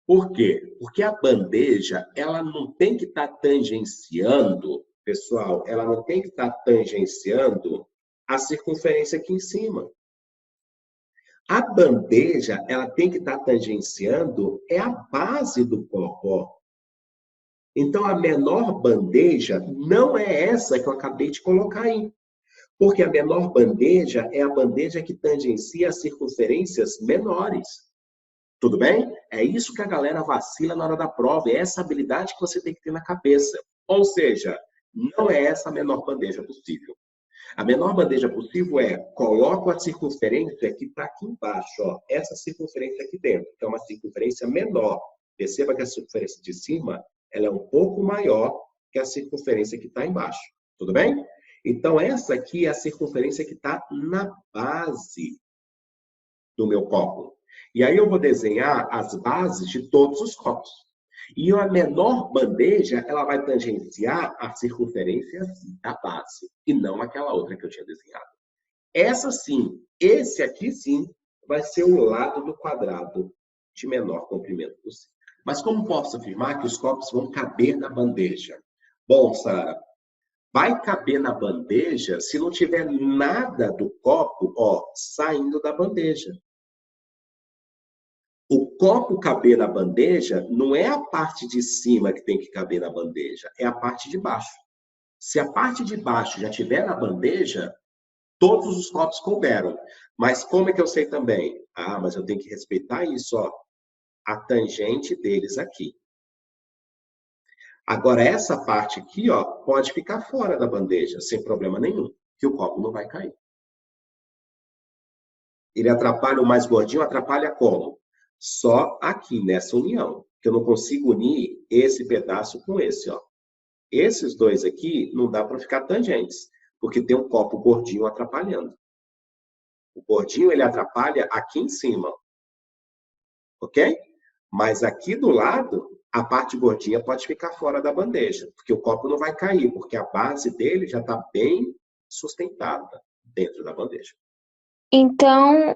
Por quê? Porque a bandeja, ela não tem que estar tangenciando, pessoal, ela não tem que estar tangenciando a circunferência aqui em cima. A bandeja, ela tem que estar tangenciando a base do copo, ó. Então, a menor bandeja não é essa que eu acabei de colocar aí. Porque a menor bandeja é a bandeja que tangencia as circunferências menores. Tudo bem? É isso que a galera vacila na hora da prova. É essa habilidade que você tem que ter na cabeça. Ou seja, não é essa a menor bandeja possível. A menor bandeja possível é, coloco a circunferência que está aqui embaixo, ó, essa circunferência aqui dentro, que é uma circunferência menor. Perceba que a circunferência de cima ela é um pouco maior que a circunferência que está embaixo. Tudo bem? Então, essa aqui é a circunferência que está na base do meu copo. E aí eu vou desenhar as bases de todos os copos. E a menor bandeja, ela vai tangenciar a circunferência da base, e não aquela outra que eu tinha desenhado. Essa sim, esse aqui sim, vai ser o lado do quadrado de menor comprimento possível. Mas como posso afirmar que os copos vão caber na bandeja? Bom, Sara, vai caber na bandeja se não tiver nada do copo, ó, saindo da bandeja. O copo caber na bandeja não é a parte de cima que tem que caber na bandeja, é a parte de baixo. Se a parte de baixo já estiver na bandeja, todos os copos couberam. Mas como é que eu sei também? Ah, mas eu tenho que respeitar isso, ó. A tangente deles aqui. Agora, essa parte aqui, ó, pode ficar fora da bandeja, sem problema nenhum, que o copo não vai cair. Ele atrapalha o mais gordinho, atrapalha como? Só aqui, nessa união, que eu não consigo unir esse pedaço com esse, ó. Esses dois aqui não dá para ficar tangentes, porque tem um copo gordinho atrapalhando. O gordinho, ele atrapalha aqui em cima, ok? Mas aqui do lado, a parte gordinha pode ficar fora da bandeja, porque o copo não vai cair, porque a base dele já está bem sustentada dentro da bandeja. Então,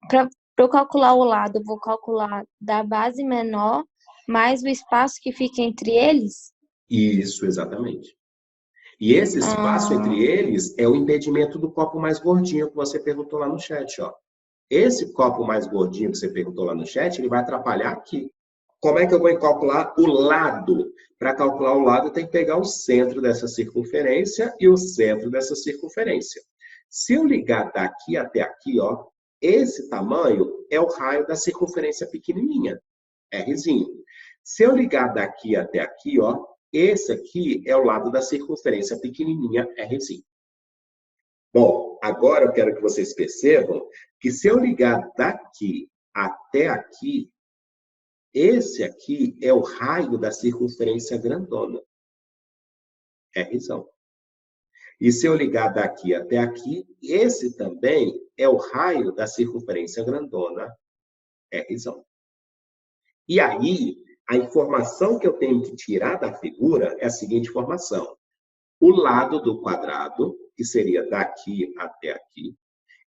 para eu calcular o lado, eu vou calcular da base menor mais o espaço que fica entre eles? Isso, exatamente. E esse espaço entre eles é o impedimento do copo mais gordinho que você perguntou lá no chat, ó. Esse copo mais gordinho que você perguntou lá no chat, ele vai atrapalhar aqui. Como é que eu vou calcular o lado? Para calcular o lado, eu tenho que pegar o centro dessa circunferência e o centro dessa circunferência. Se eu ligar daqui até aqui, ó, esse tamanho é o raio da circunferência pequenininha, Rzinho. Se eu ligar daqui até aqui, ó, esse aqui é o lado da circunferência pequenininha, Rzinho. Bom, agora eu quero que vocês percebam que se eu ligar daqui até aqui, esse aqui é o raio da circunferência grandona, Rzão. E se eu ligar daqui até aqui, esse também é o raio da circunferência grandona, Rzão. E aí, a informação que eu tenho que tirar da figura é a seguinte informação. O lado do quadrado, que seria daqui até aqui,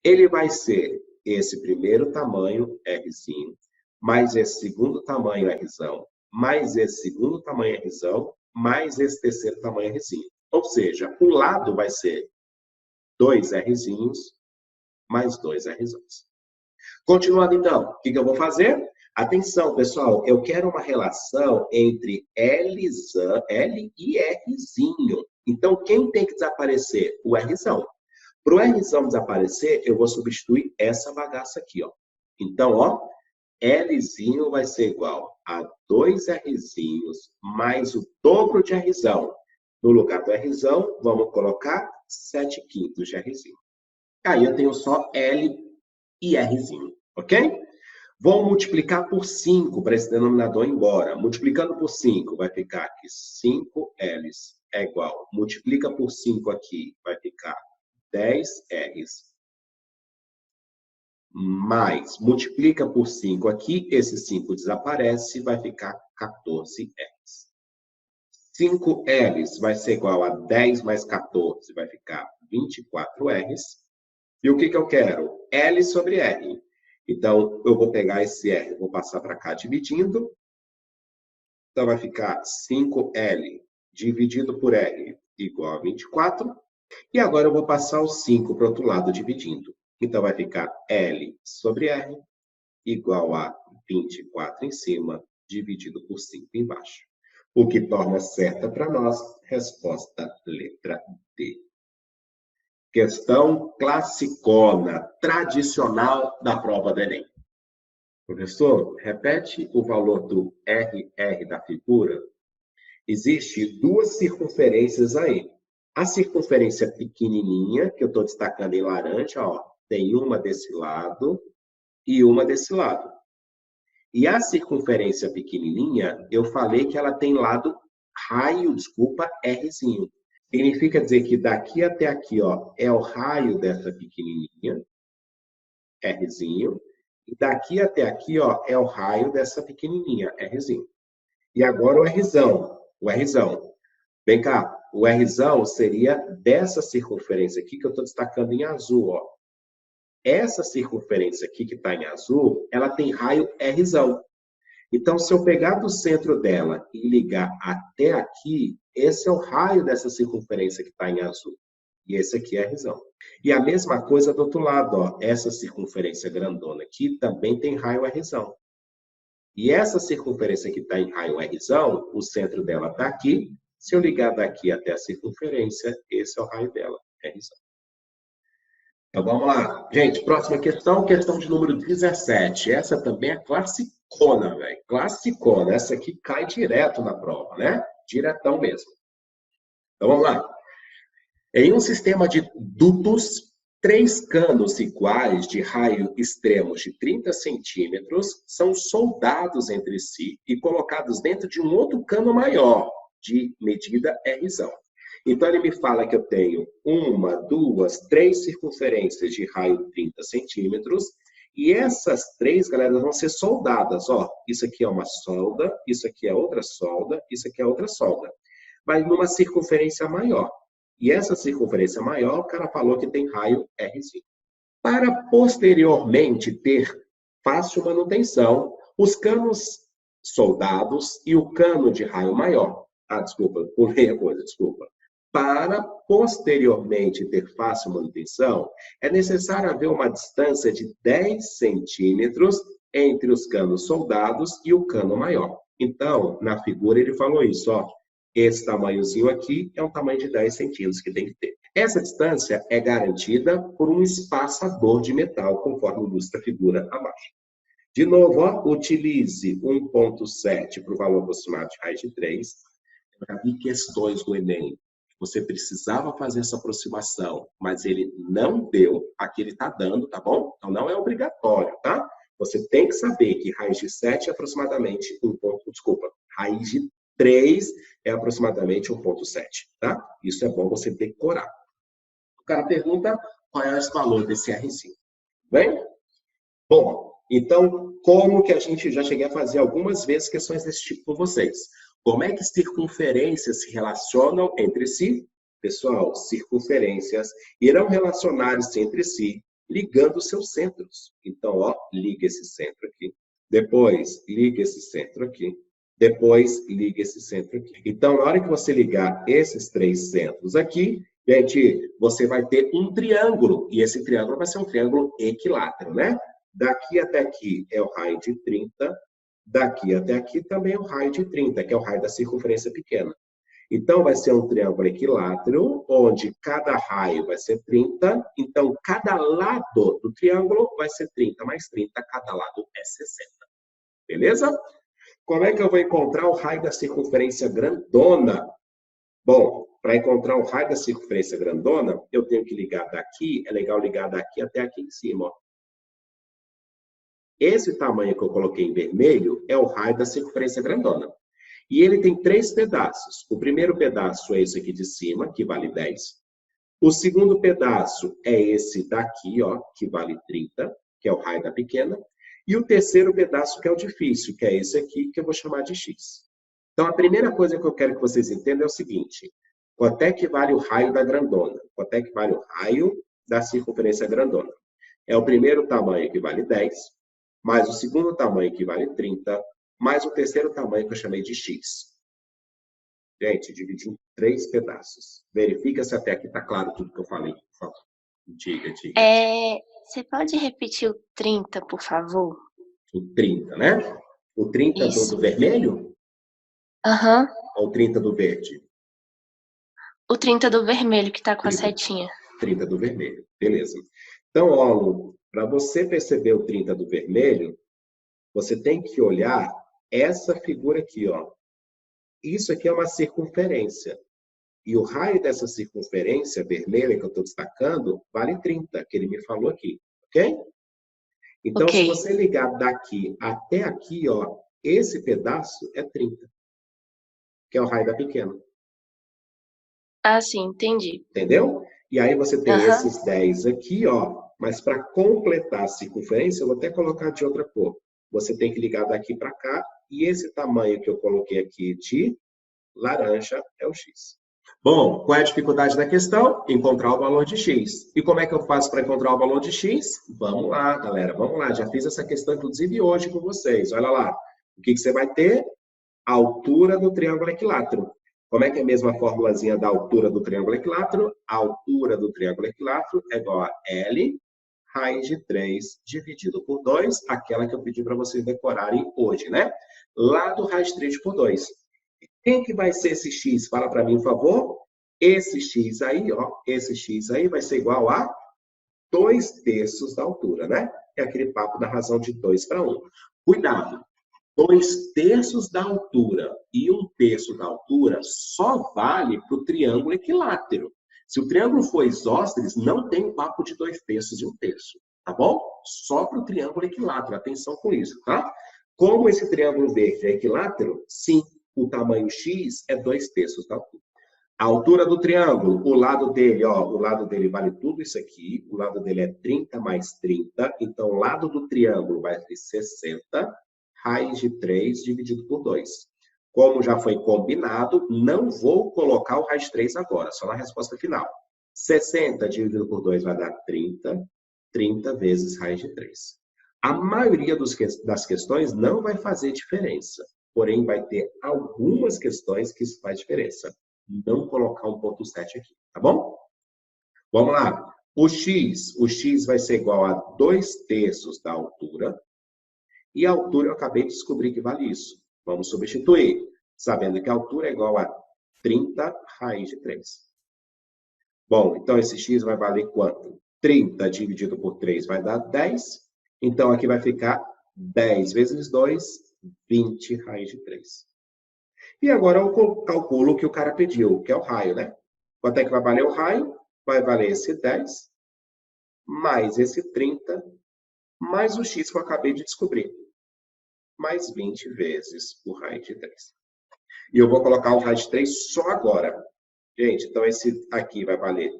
ele vai ser esse primeiro tamanho, Rzinho, mais esse segundo tamanho, Rzão, mais esse segundo tamanho, Rzão, mais esse terceiro tamanho, Rzinho. Ou seja, o lado vai ser 2 Rzinhos mais 2 Rzões. Continuando, então, o que eu vou fazer? Atenção, pessoal, eu quero uma relação entre L e Rzinho. Então, quem tem que desaparecer? O Rzão. Para o Rzão desaparecer, eu vou substituir essa bagaça aqui, ó. Então, ó, Lzinho vai ser igual a 2Rzinhos mais o dobro de Rzão. No lugar do Rzão, vamos colocar 7/5 de Rzinho. Aí eu tenho só L e Rzinho, ok? Vou multiplicar por 5 para esse denominador ir embora. Multiplicando por 5, vai ficar aqui 5Ls é igual. Multiplica por 5 aqui, vai ficar 10Rs. Mais, multiplica por 5 aqui, esse 5 desaparece, vai ficar 14Ls. 5Ls vai ser igual a 10 mais 14, vai ficar 24Rs. E o que eu quero? L sobre R. Então, eu vou pegar esse R, vou passar para cá dividindo. Então, vai ficar 5L dividido por R igual a 24. E agora eu vou passar o 5 para o outro lado dividindo. Então, vai ficar L sobre R igual a 24 em cima, dividido por 5 embaixo. O que torna certa para nós, resposta letra D. Questão classicona, tradicional da prova do Enem. Professor, repete o valor do RR da figura. Existem duas circunferências aí. A circunferência pequenininha, que eu estou destacando em laranja, ó, tem uma desse lado e uma desse lado. E a circunferência pequenininha, eu falei que ela tem lado raio, Rzinho. Significa dizer que daqui até aqui, ó, é o raio dessa pequenininha, Rzinho. E daqui até aqui, ó, é o raio dessa pequenininha, Rzinho. E agora o Rzão. O Rzão. Vem cá, o Rzão seria dessa circunferência aqui que eu estou destacando em azul, ó. Essa circunferência aqui que está em azul, ela tem raio Rzão. Então, se eu pegar do centro dela e ligar até aqui, esse é o raio dessa circunferência que está em azul. E esse aqui é Rzão. E a mesma coisa do outro lado, ó. Essa circunferência grandona aqui também tem raio Rzão. E essa circunferência que está em raio Rzão, o centro dela está aqui. Se eu ligar daqui até a circunferência, esse é o raio dela, Rzão. Então, vamos lá. Gente, próxima questão, questão de número 17. Essa também é classicona, velho. Classicona. Essa aqui cai direto na prova, né? Diretão mesmo. Então, vamos lá. Em um sistema de dutos, 3 canos iguais de raio extremos de 30 centímetros são soldados entre si e colocados dentro de um outro cano maior, de medida Rzão. Então, ele me fala que eu tenho 1, 2, 3 circunferências de raio 30 centímetros. E essas 3, galera, vão ser soldadas. Ó, isso aqui é uma solda, isso aqui é outra solda, isso aqui é outra solda. Vai numa circunferência maior. E essa circunferência maior, o cara falou que tem raio Rzinho. Para posteriormente ter fácil manutenção, os canos soldados e o cano de raio maior. Ah, desculpa, pulei a coisa, desculpa. Para posteriormente ter fácil manutenção, é necessário haver uma distância de 10 centímetros entre os canos soldados e o cano maior. Então, na figura ele falou isso, ó. Esse tamanhozinho aqui é um tamanho de 10 centímetros que tem que ter. Essa distância é garantida por um espaçador de metal, conforme ilustra a figura abaixo. De novo, ó, utilize 1,7 para o valor aproximado de raiz de 3. Eu já vi questões do Enem. Você precisava fazer essa aproximação, mas ele não deu. Aqui ele está dando, tá bom? Então, não é obrigatório, tá? Você tem que saber que raiz de 7 é aproximadamente raiz de 3 é aproximadamente 1,7, tá? Isso é bom você decorar. O cara pergunta qual é esse valor desse Rzinho. Bem? Bom, então, como que a gente já cheguei a fazer algumas vezes questões desse tipo com vocês? Como é que circunferências se relacionam entre si? Pessoal, circunferências irão relacionar-se entre si ligando seus centros. Então, ó, liga esse centro aqui. Depois, liga esse centro aqui. Depois, liga esse centro aqui. Então, na hora que você ligar esses 3 centros aqui, gente, você vai ter um triângulo. E esse triângulo vai ser um triângulo equilátero, né? Daqui até aqui é o raio de 30. Daqui até aqui também é o raio de 30, que é o raio da circunferência pequena. Então, vai ser um triângulo equilátero, onde cada raio vai ser 30. Então, cada lado do triângulo vai ser 30 mais 30, cada lado é 60. Beleza? Como é que eu vou encontrar o raio da circunferência grandona? Bom, para encontrar o raio da circunferência grandona, eu tenho que ligar daqui, é legal ligar daqui até aqui em cima, ó. Esse tamanho que eu coloquei em vermelho é o raio da circunferência grandona. E ele tem 3 pedaços. O primeiro pedaço é esse aqui de cima, que vale 10. O segundo pedaço é esse daqui, ó, que vale 30, que é o raio da pequena. E o terceiro pedaço, que é o difícil, que é esse aqui, que eu vou chamar de x. Então, a primeira coisa que eu quero que vocês entendam é o seguinte. Quanto é que vale o raio da grandona? Quanto é que vale o raio da circunferência grandona? É o primeiro tamanho, que vale 10, mais o segundo tamanho, que vale 30, mais o terceiro tamanho, que eu chamei de x. Gente, dividi em 3 pedaços. Verifica se até aqui está claro tudo que eu falei. Por favor. Diga. Você pode repetir o 30, por favor? O 30, né? O 30 do vermelho? Aham. Ou o 30 do verde? O 30 do vermelho, que tá com a setinha. 30 do vermelho. Beleza. Então, ó, Lu, para você perceber o 30 do vermelho, você tem que olhar essa figura aqui, ó. Isso aqui é uma circunferência. E o raio dessa circunferência vermelha que eu estou destacando vale 30, que ele me falou aqui, ok? Então, se você ligar daqui até aqui, ó, esse pedaço é 30, que é o raio da pequena. Ah, sim, entendi. Entendeu? E aí você tem esses 10 aqui, ó, mas para completar a circunferência, eu vou até colocar de outra cor. Você tem que ligar daqui para cá, e esse tamanho que eu coloquei aqui de laranja é o x. Bom, qual é a dificuldade da questão? Encontrar o valor de x. E como é que eu faço para encontrar o valor de x? Vamos lá, galera, vamos lá. Já fiz essa questão, inclusive, hoje com vocês. Olha lá. O que você vai ter? A altura do triângulo equilátero. Como é que é a mesma formulazinha da altura do triângulo equilátero? A altura do triângulo equilátero é igual a L raiz de 3 dividido por 2, aquela que eu pedi para vocês decorarem hoje, né? Lado raiz de 3 por 2. Quem que vai ser esse x? Fala para mim, por favor. Esse x aí, ó, esse x aí vai ser igual a 2/3 da altura, né? É aquele papo da razão de 2 para 1. Cuidado! 2/3 da altura e 1/3 da altura só vale para o triângulo equilátero. Se o triângulo for isósceles, não tem o papo de 2/3 e 1/3, tá bom? Só para o triângulo equilátero, atenção com isso, tá? Como esse triângulo verde é equilátero, sim, o tamanho x é 2/3 da altura. A altura do triângulo, o lado dele, ó, o lado dele vale tudo isso aqui, o lado dele é 30 mais 30, então o lado do triângulo vai ser 60, raiz de 3 dividido por 2. Como já foi combinado, não vou colocar o raiz de 3 agora, só na resposta final. 60 dividido por 2 vai dar 30, 30 vezes raiz de 3. A maioria das questões não vai fazer diferença, porém vai ter algumas questões que isso faz diferença. Não colocar 1,7 aqui, tá bom? Vamos lá. O x vai ser igual a 2/3 da altura. E a altura eu acabei de descobrir que vale isso. Vamos substituir, sabendo que a altura é igual a 30 raiz de 3. Bom, então esse x vai valer quanto? 30 dividido por 3 vai dar 10. Então aqui vai ficar 10 vezes 2, 20 raiz de 3. E agora eu calculo o que o cara pediu, que é o raio, né? Quanto é que vai valer o raio? Vai valer esse 10, mais esse 30, mais o x que eu acabei de descobrir. Mais 20 vezes o raiz de 3. E eu vou colocar o raiz de 3 só agora. Gente, então esse aqui vai valer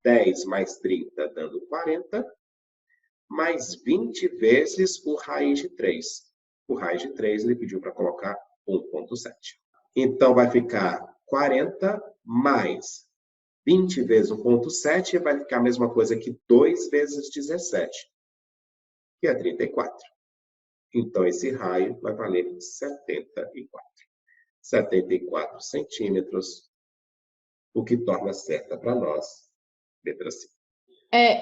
10 mais 30, dando 40, mais 20 vezes o raiz de 3. O raiz de 3 ele pediu para colocar 1,7. Então vai ficar 40 mais 20 vezes 1,7, vai ficar a mesma coisa que 2 vezes 17, que é 34. Então, esse raio vai valer 74. 74 centímetros, o que torna certa para nós, letra C.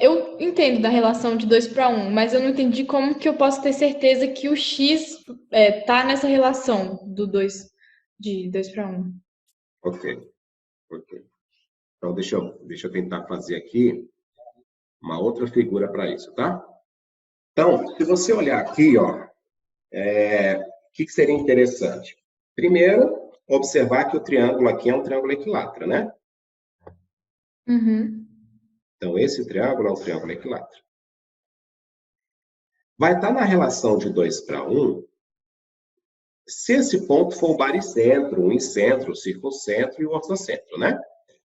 Eu entendo da relação de 2 para 1, mas eu não entendi como que eu posso ter certeza que o x tá nessa relação do 2, de 2 para 1. Ok. Então, deixa eu tentar fazer aqui uma outra figura para isso, tá? Então, se você olhar aqui, ó, que seria interessante? Primeiro, observar que o triângulo aqui é um triângulo equilátero, né? Uhum. Então, esse triângulo é um triângulo equilátero. Vai estar na relação de 2 para 1, se esse ponto for o baricentro, o incentro, o circuncentro e o ortocentro, né?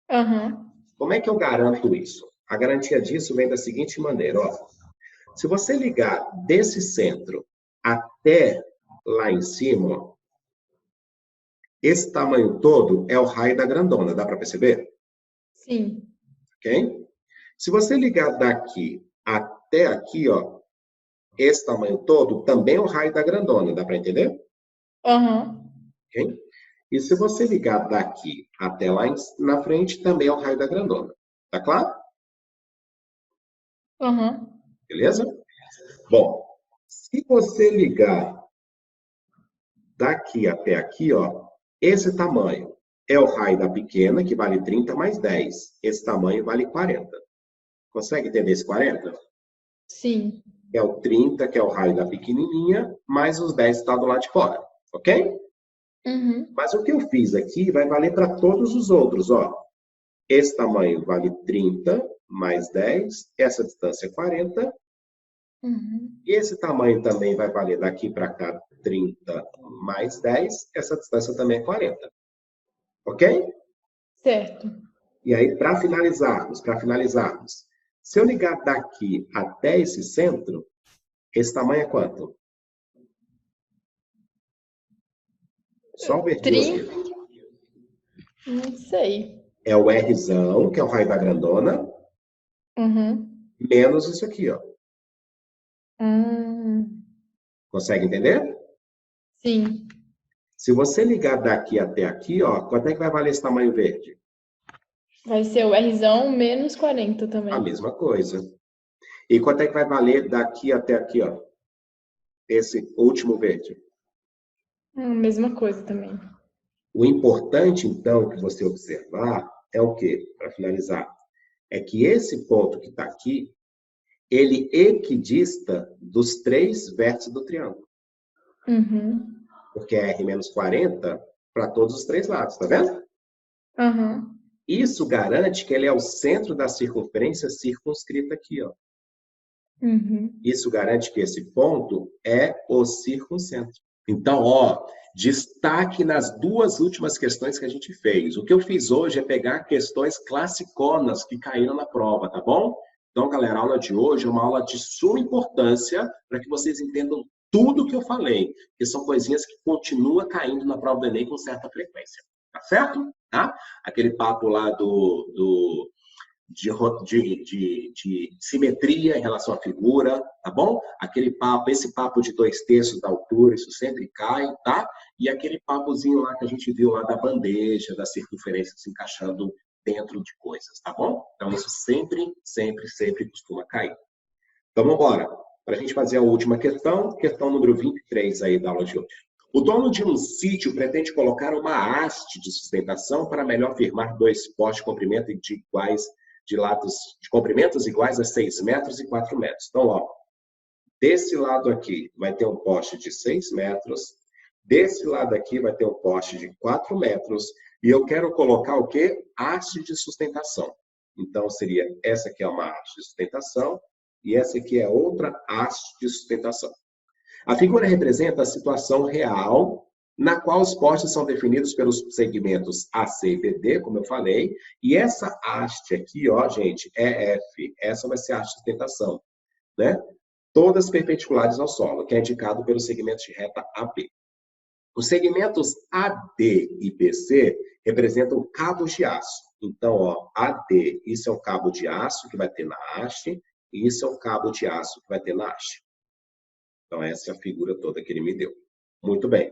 Aham. Como é que eu garanto isso? A garantia disso vem da seguinte maneira, ó. Se você ligar desse centro até lá em cima, ó, esse tamanho todo é o raio da grandona, dá para perceber? Sim. Ok? Se você ligar daqui até aqui, ó, esse tamanho todo também é o raio da grandona, dá para entender? Aham. Ok? E se você ligar daqui até lá na frente, também é o raio da grandona. Tá claro? Aham. Beleza? Bom, se você ligar daqui até aqui, ó, esse tamanho é o raio da pequena, que vale 30 mais 10. Esse tamanho vale 40. Consegue entender esse 40? Sim. É o 30, que é o raio da pequenininha, mais os 10 que está do lado de fora. Ok? Uhum. Mas o que eu fiz aqui vai valer para todos os outros, ó. Esse tamanho vale 30 mais 10, essa distância é 40, Uhum. e esse tamanho também vai valer daqui para cá 30 mais 10, essa distância também é 40. Ok? Certo. E aí, para finalizarmos, se eu ligar daqui até esse centro, esse tamanho é quanto? Só o verdinho aqui. 30. Não sei. É o Rzão, que é o raio da grandona, Uhum. menos isso aqui, ó. Hum. Consegue entender? Sim. Se você ligar daqui até aqui, ó, quanto é que vai valer esse tamanho verde? Vai ser o Rzão menos 40 A também. mesma coisa. E quanto é que vai valer daqui até aqui, ó? Esse último verde. Mesma coisa também. O importante, então, que você observar é o quê? Para finalizar, é que esse ponto que está aqui, ele equidista dos 3 vértices do triângulo. Uhum. Porque é R menos 40 para todos os 3 lados, tá vendo? Aham. Isso garante que ele é o centro da circunferência circunscrita aqui, ó. Uhum. Isso garante que esse ponto é o circuncentro. Então, ó, destaque nas 2 últimas questões que a gente fez. O que eu fiz hoje é pegar questões classiconas que caíram na prova, tá bom? Então, galera, a aula de hoje é uma aula de suma importância para que vocês entendam tudo que eu falei, que são coisinhas que continuam caindo na prova do Enem com certa frequência. Tá certo? Tá? Aquele papo lá de simetria em relação à figura, tá bom? Esse papo de 2/3 da altura, isso sempre cai, tá? E aquele papozinho lá que a gente viu lá da bandeja, da circunferência se encaixando dentro de coisas, tá bom? Então isso sempre, sempre, sempre costuma cair. Então vamos embora, para a gente fazer a última questão número 23 aí da aula de hoje. O dono de um sítio pretende colocar uma haste de sustentação para melhor firmar 2 postes de comprimento de lados de comprimentos iguais a 6 metros e 4 metros. Então, ó, desse lado aqui vai ter um poste de 6 metros, desse lado aqui vai ter um poste de 4 metros, e eu quero colocar o quê? Haste de sustentação. Então, seria essa aqui é uma haste de sustentação, e essa aqui é outra haste de sustentação. A figura representa a situação real na qual os postes são definidos pelos segmentos AC e BD, como eu falei, e essa haste aqui, ó, gente, é F. Essa vai ser a haste de sustentação, né? Todas perpendiculares ao solo, que é indicado pelos segmentos de reta AB. Os segmentos AD e BC representam cabos de aço. Então, ó, AD, isso é um cabo de aço que vai ter na haste, e isso é um cabo de aço que vai ter na haste. Então, essa é a figura toda que ele me deu. Muito bem.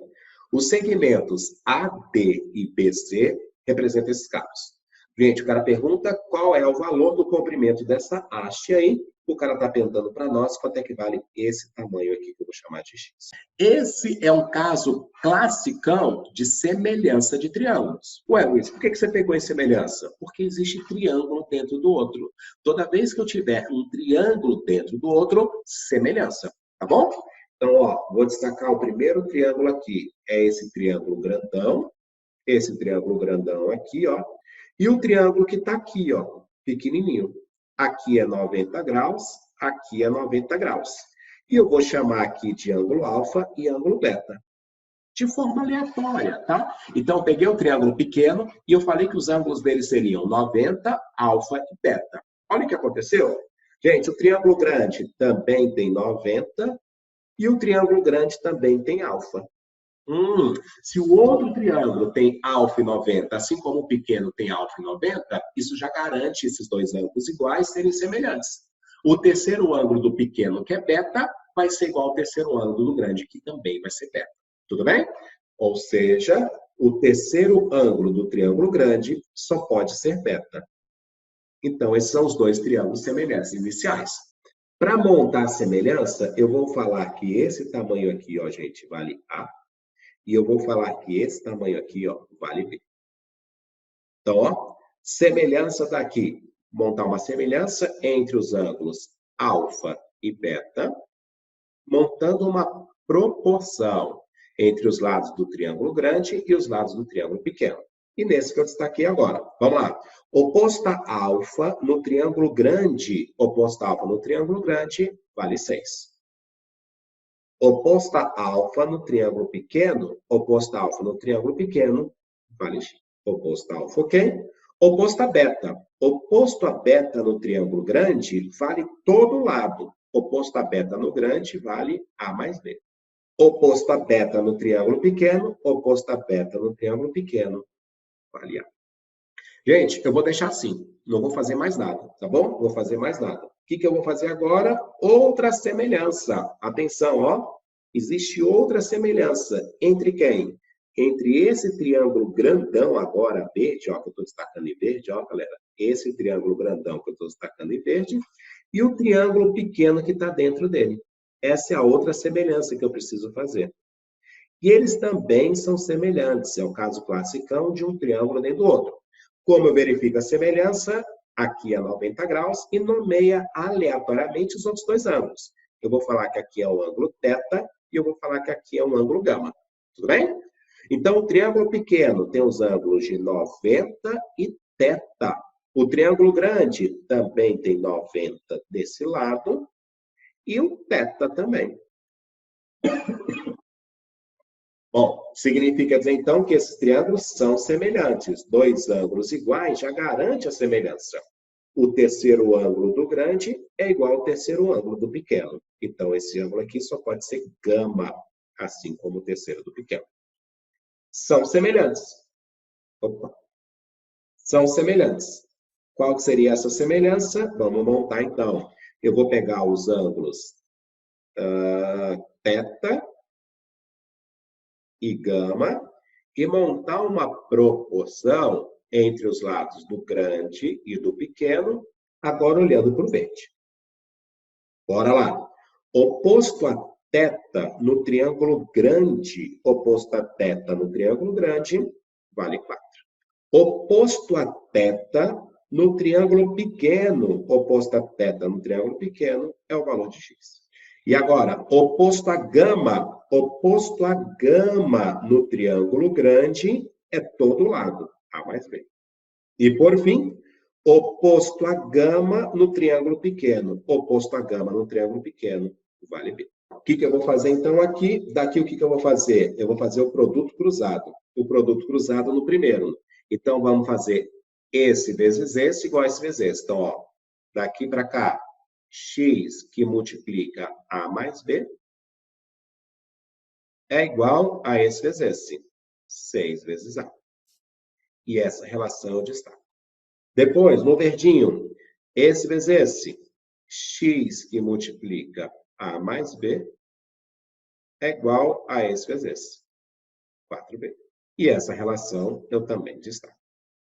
Os segmentos AD e BC representam esses cabos. Gente, o cara pergunta qual é o valor do comprimento dessa haste aí. O cara está perguntando para nós quanto é que vale esse tamanho aqui, que eu vou chamar de X. Esse é um caso classicão de semelhança de triângulos. Ué, Luiz, por que você pegou em semelhança? Porque existe triângulo dentro do outro. Toda vez que eu tiver um triângulo dentro do outro, semelhança. Tá bom? Então, ó, vou destacar o primeiro triângulo aqui. É esse triângulo grandão. Esse triângulo grandão aqui, ó. E o triângulo que está aqui, ó, pequenininho. Aqui é 90 graus, aqui é 90 graus. E eu vou chamar aqui de ângulo alfa e ângulo beta. De forma aleatória, tá? Então, eu peguei o triângulo pequeno e eu falei que os ângulos dele seriam 90, alfa e beta. Olha o que aconteceu. Gente, o triângulo grande também tem 90 e o triângulo grande também tem alfa. Se o outro triângulo tem alfa e 90, assim como o pequeno tem alfa e 90, isso já garante esses dois ângulos iguais serem semelhantes. O terceiro ângulo do pequeno, que é beta, vai ser igual ao terceiro ângulo do grande, que também vai ser beta. Tudo bem? Ou seja, o terceiro ângulo do triângulo grande só pode ser beta. Então, esses são os dois triângulos semelhantes iniciais. Para montar a semelhança, eu vou falar que esse tamanho aqui, ó, gente, vale A. E eu vou falar que esse tamanho aqui, ó, vale B. Então, ó, semelhança daqui. Montar uma semelhança entre os ângulos alfa e beta, montando uma proporção entre os lados do triângulo grande e os lados do triângulo pequeno. E nesse que eu destaquei agora. Vamos lá. Oposta alfa no triângulo grande, oposta alfa no triângulo grande, vale 6. Oposta alfa no triângulo pequeno, oposta alfa no triângulo pequeno, vale X. Oposta alfa, ok? Oposta beta. Oposto a beta no triângulo grande, vale todo lado. Oposto a beta no grande, vale A mais B. Oposto a beta no triângulo pequeno, oposto a beta no triângulo pequeno, vale A. Gente, eu vou deixar assim. Não vou fazer mais nada, tá bom? Vou fazer mais nada. O que eu vou fazer agora? Outra semelhança. Atenção, ó. Existe outra semelhança. Entre quem? Entre esse triângulo grandão agora, verde, ó, que eu estou destacando em verde, ó, galera. Esse triângulo grandão que eu estou destacando em verde. E o triângulo pequeno que está dentro dele. Essa é a outra semelhança que eu preciso fazer. E eles também são semelhantes. É o caso classicão de um triângulo dentro do outro. Como eu verifico a semelhança? Aqui é 90 graus e nomeia aleatoriamente os outros dois ângulos. Eu vou falar que aqui é o ângulo θ e eu vou falar que aqui é o ângulo γ. Tudo bem? Então, o triângulo pequeno tem os ângulos de 90 e θ. O triângulo grande também tem 90 desse lado e o θ também. Bom, significa dizer, então, que esses triângulos são semelhantes. Dois ângulos iguais já garante a semelhança. O terceiro ângulo do grande é igual ao terceiro ângulo do pequeno. Então, esse ângulo aqui só pode ser γ, assim como o terceiro do pequeno. São semelhantes. Opa. São semelhantes. Qual seria essa semelhança? Vamos montar, então. Eu vou pegar os ângulos θ e γ e montar uma proporção entre os lados do grande e do pequeno, agora olhando para o verde. Bora lá. Oposto a θ no triângulo grande, oposto a θ no triângulo grande, vale 4. Oposto a θ no triângulo pequeno, oposto a θ no triângulo pequeno, é o valor de x. E agora, oposto a γ no triângulo grande é todo lado, A mais B. E, por fim, oposto a γ no triângulo pequeno, oposto a γ no triângulo pequeno, vale B. O que eu vou fazer, então, aqui? Daqui, o que eu vou fazer? Eu vou fazer o produto cruzado. O produto cruzado no primeiro. Então, vamos fazer esse vezes esse igual a esse vezes esse. Então, ó, daqui para cá, x que multiplica A mais B é igual a esse vezes esse. 6 vezes A. E essa relação eu destaco. Depois, no verdinho, esse vezes esse. X que multiplica A mais B é igual a esse vezes esse. 4B. E essa relação eu também destaco.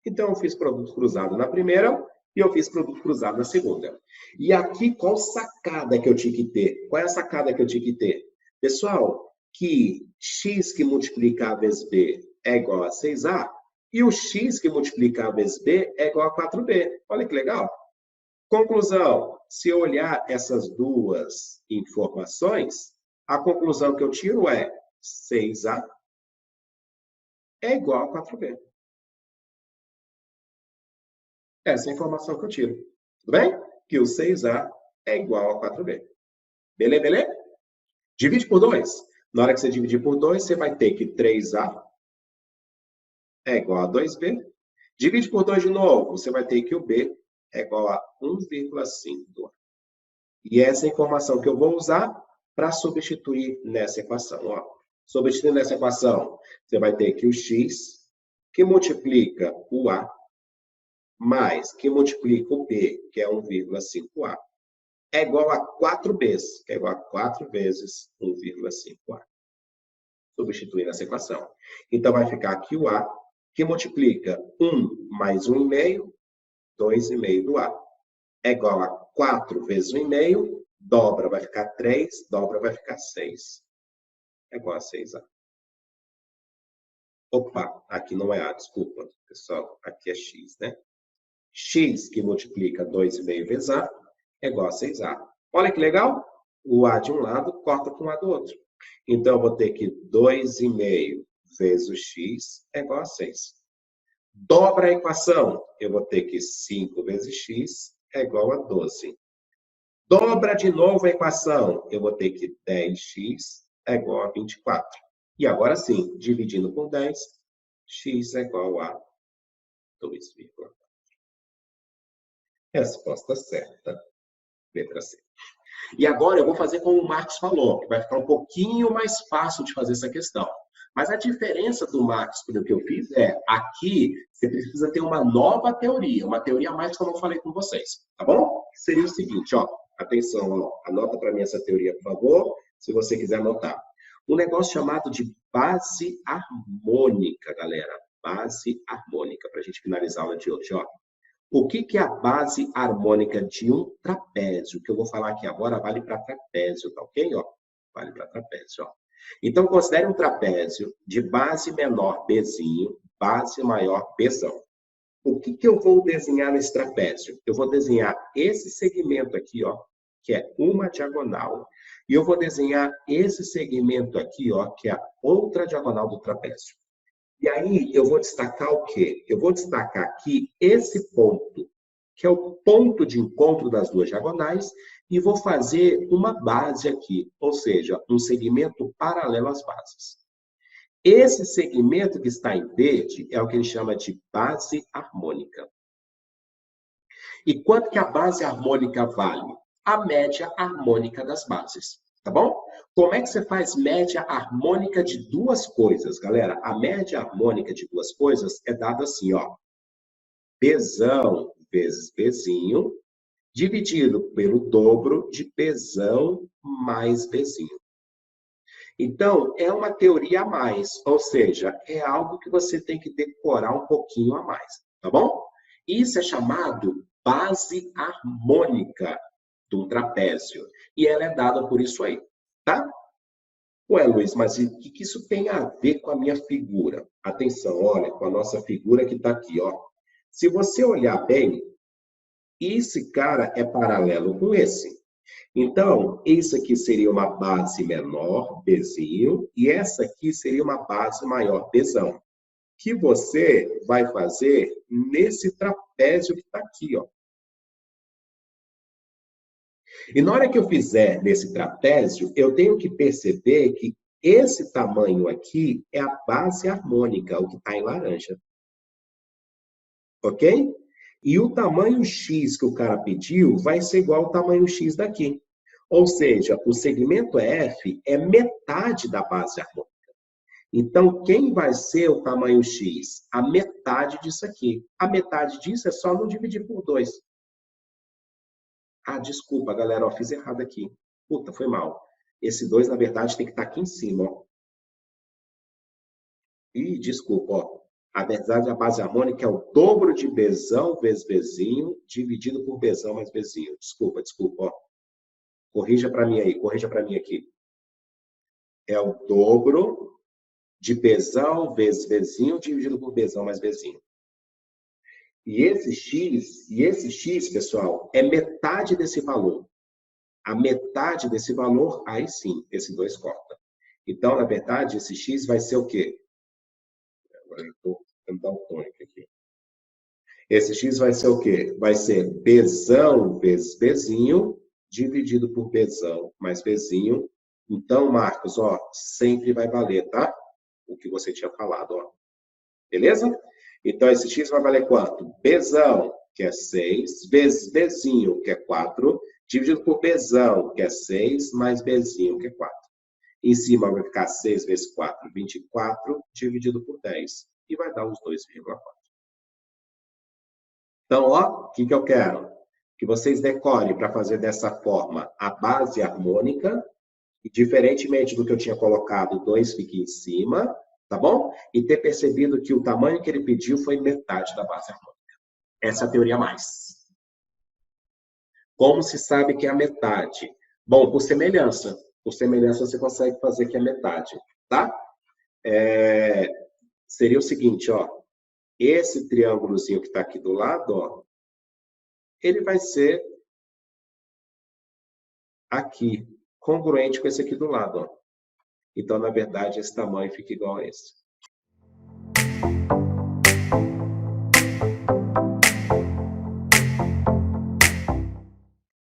Então, eu fiz produto cruzado na primeira e eu fiz produto cruzado na segunda. E aqui, qual sacada que eu tinha que ter? Qual é a sacada que eu tinha que ter? Pessoal, que x que multiplica A vezes B é igual a 6A e o x que multiplica A vezes B é igual a 4B. Olha que legal. Conclusão, se eu olhar essas duas informações, A conclusão que eu tiro é 6A é igual a 4B. Essa é a informação que eu tiro. Tudo bem? Que o 6A é igual a 4B. Beleza, beleza? Divide por 2. Na hora que você dividir por 2, você vai ter que 3A é igual a 2B. Divide por 2 de novo, você vai ter que o B é igual a 1,5. E essa é a informação que eu vou usar para substituir nessa equação. Ó. Substituindo nessa equação, você vai ter que o x, que multiplica o A, mais que multiplica o B, que é 1,5A, é igual a 4Bs, que é igual a 4 vezes 1,5A. Substituir nessa equação. Então, vai ficar aqui o A, que multiplica 1 mais 1,5, 2,5 do A, é igual a 4 vezes 1,5, dobra vai ficar 3, dobra vai ficar 6. É igual a 6A. Opa, aqui não é A, desculpa, pessoal, aqui é X, né? X, que multiplica 2,5 vezes A, é igual a 6A. Olha que legal, o A de um lado corta com o A do outro. Então, eu vou ter que 2,5 vezes o X é igual a 6. Dobra a equação, eu vou ter que 5 vezes X é igual a 12. Dobra de novo a equação, eu vou ter que 10x é igual a 24. E agora sim, dividindo por 10, x é igual a 2,4. Resposta certa, letra C. E agora eu vou fazer como o Marcos falou, que vai ficar um pouquinho mais fácil de fazer essa questão. Mas a diferença do Marcos para o que eu fiz é, aqui você precisa ter uma nova teoria, uma teoria a mais que eu não falei com vocês, tá bom? Seria o seguinte, ó, atenção, ó, anota para mim essa teoria, por favor, se você quiser anotar. Um negócio chamado de base harmônica, galera, base harmônica, para a gente finalizar a aula de hoje, ó. O que é a base harmônica de um trapézio? O que eu vou falar aqui agora vale para trapézio, tá ok? Ó, vale para trapézio, ó. Então, considere um trapézio de base menor Bzinho, base maior Bzão. O que eu vou desenhar nesse trapézio? Eu vou desenhar esse segmento aqui, ó, que é uma diagonal. E eu vou desenhar esse segmento aqui, ó, que é a outra diagonal do trapézio. E aí, eu vou destacar o quê? Eu vou destacar aqui esse ponto, que é o ponto de encontro das duas diagonais, e vou fazer uma base aqui, ou seja, um segmento paralelo às bases. Esse segmento que está em verde é o que ele chama de base harmônica. E quanto que a base harmônica vale? A média harmônica das bases, tá bom? Como é que você faz média harmônica de duas coisas, galera? A média harmônica de duas coisas é dada assim, ó. Bzão vezes Bzinho, dividido pelo dobro de Bzão mais Bzinho. Então, é uma teoria a mais, ou seja, é algo que você tem que decorar um pouquinho a mais, tá bom? Isso é chamado base harmônica de um trapézio, e ela é dada por isso aí, tá? Ué, Luiz, mas o que isso tem a ver com a minha figura? Atenção, olha, com a nossa figura que está aqui, ó. Se você olhar bem, esse cara é paralelo com esse. Então, isso aqui seria uma base menor, Bzinho, e essa aqui seria uma base maior, Bzão, que você vai fazer nesse trapézio que está aqui, ó. E na hora que eu fizer nesse trapézio, eu tenho que perceber que esse tamanho aqui é a base harmônica, o que está em laranja. Ok? E o tamanho X que o cara pediu vai ser igual ao tamanho X daqui. Ou seja, o segmento F é metade da base harmônica. Então, quem vai ser o tamanho X? A metade disso aqui. A metade disso é só não dividir por 2. Ah, desculpa, galera, ó, fiz errado aqui. Puta, foi mal. Esse 2, na verdade, tem que estar aqui em cima, ó. Ih, desculpa, ó. A verdade, a base harmônica é o dobro de Bzão vezes Bzinho, dividido por Bzão mais Bzinho. Desculpa, ó. Corrija para mim aí, corrija para mim aqui. É o dobro de Bzão vezes Bzinho, dividido por Bzão mais Bzinho. E esse X, pessoal, é metade desse valor. a metade desse valor, aí sim, esse 2 corta. Então, na verdade, esse x vai ser o quê? Agora eu estou ficando daltônico aqui. Esse x vai ser o quê? Vai ser bzão vezes bzinho, dividido por bzão mais bzinho. Então, Marcos, ó, sempre vai valer, tá? O que você tinha falado, ó. Beleza? Então, esse x vai valer quanto? Bzão, que é 6, vezes bzinho, que é 4, dividido por bzão, que é 6, mais bzinho, que é 4. Em cima vai ficar 6 vezes 4, 24, dividido por 10. E vai dar os 2,4. Então, ó, o que eu quero? Que vocês decorem para fazer dessa forma a base harmônica, e diferentemente do que eu tinha colocado, 2 fica em cima, tá bom? E ter percebido que o tamanho que ele pediu foi metade da base harmônica. Essa é a teoria mais. Como se sabe que é a metade? Bom, por semelhança. Por semelhança, você consegue fazer que é metade, tá? Seria o seguinte, ó. Esse triângulozinho que está aqui do lado, ó, ele vai ser aqui, congruente com esse aqui do lado, ó. Então, na verdade, esse tamanho fica igual a esse.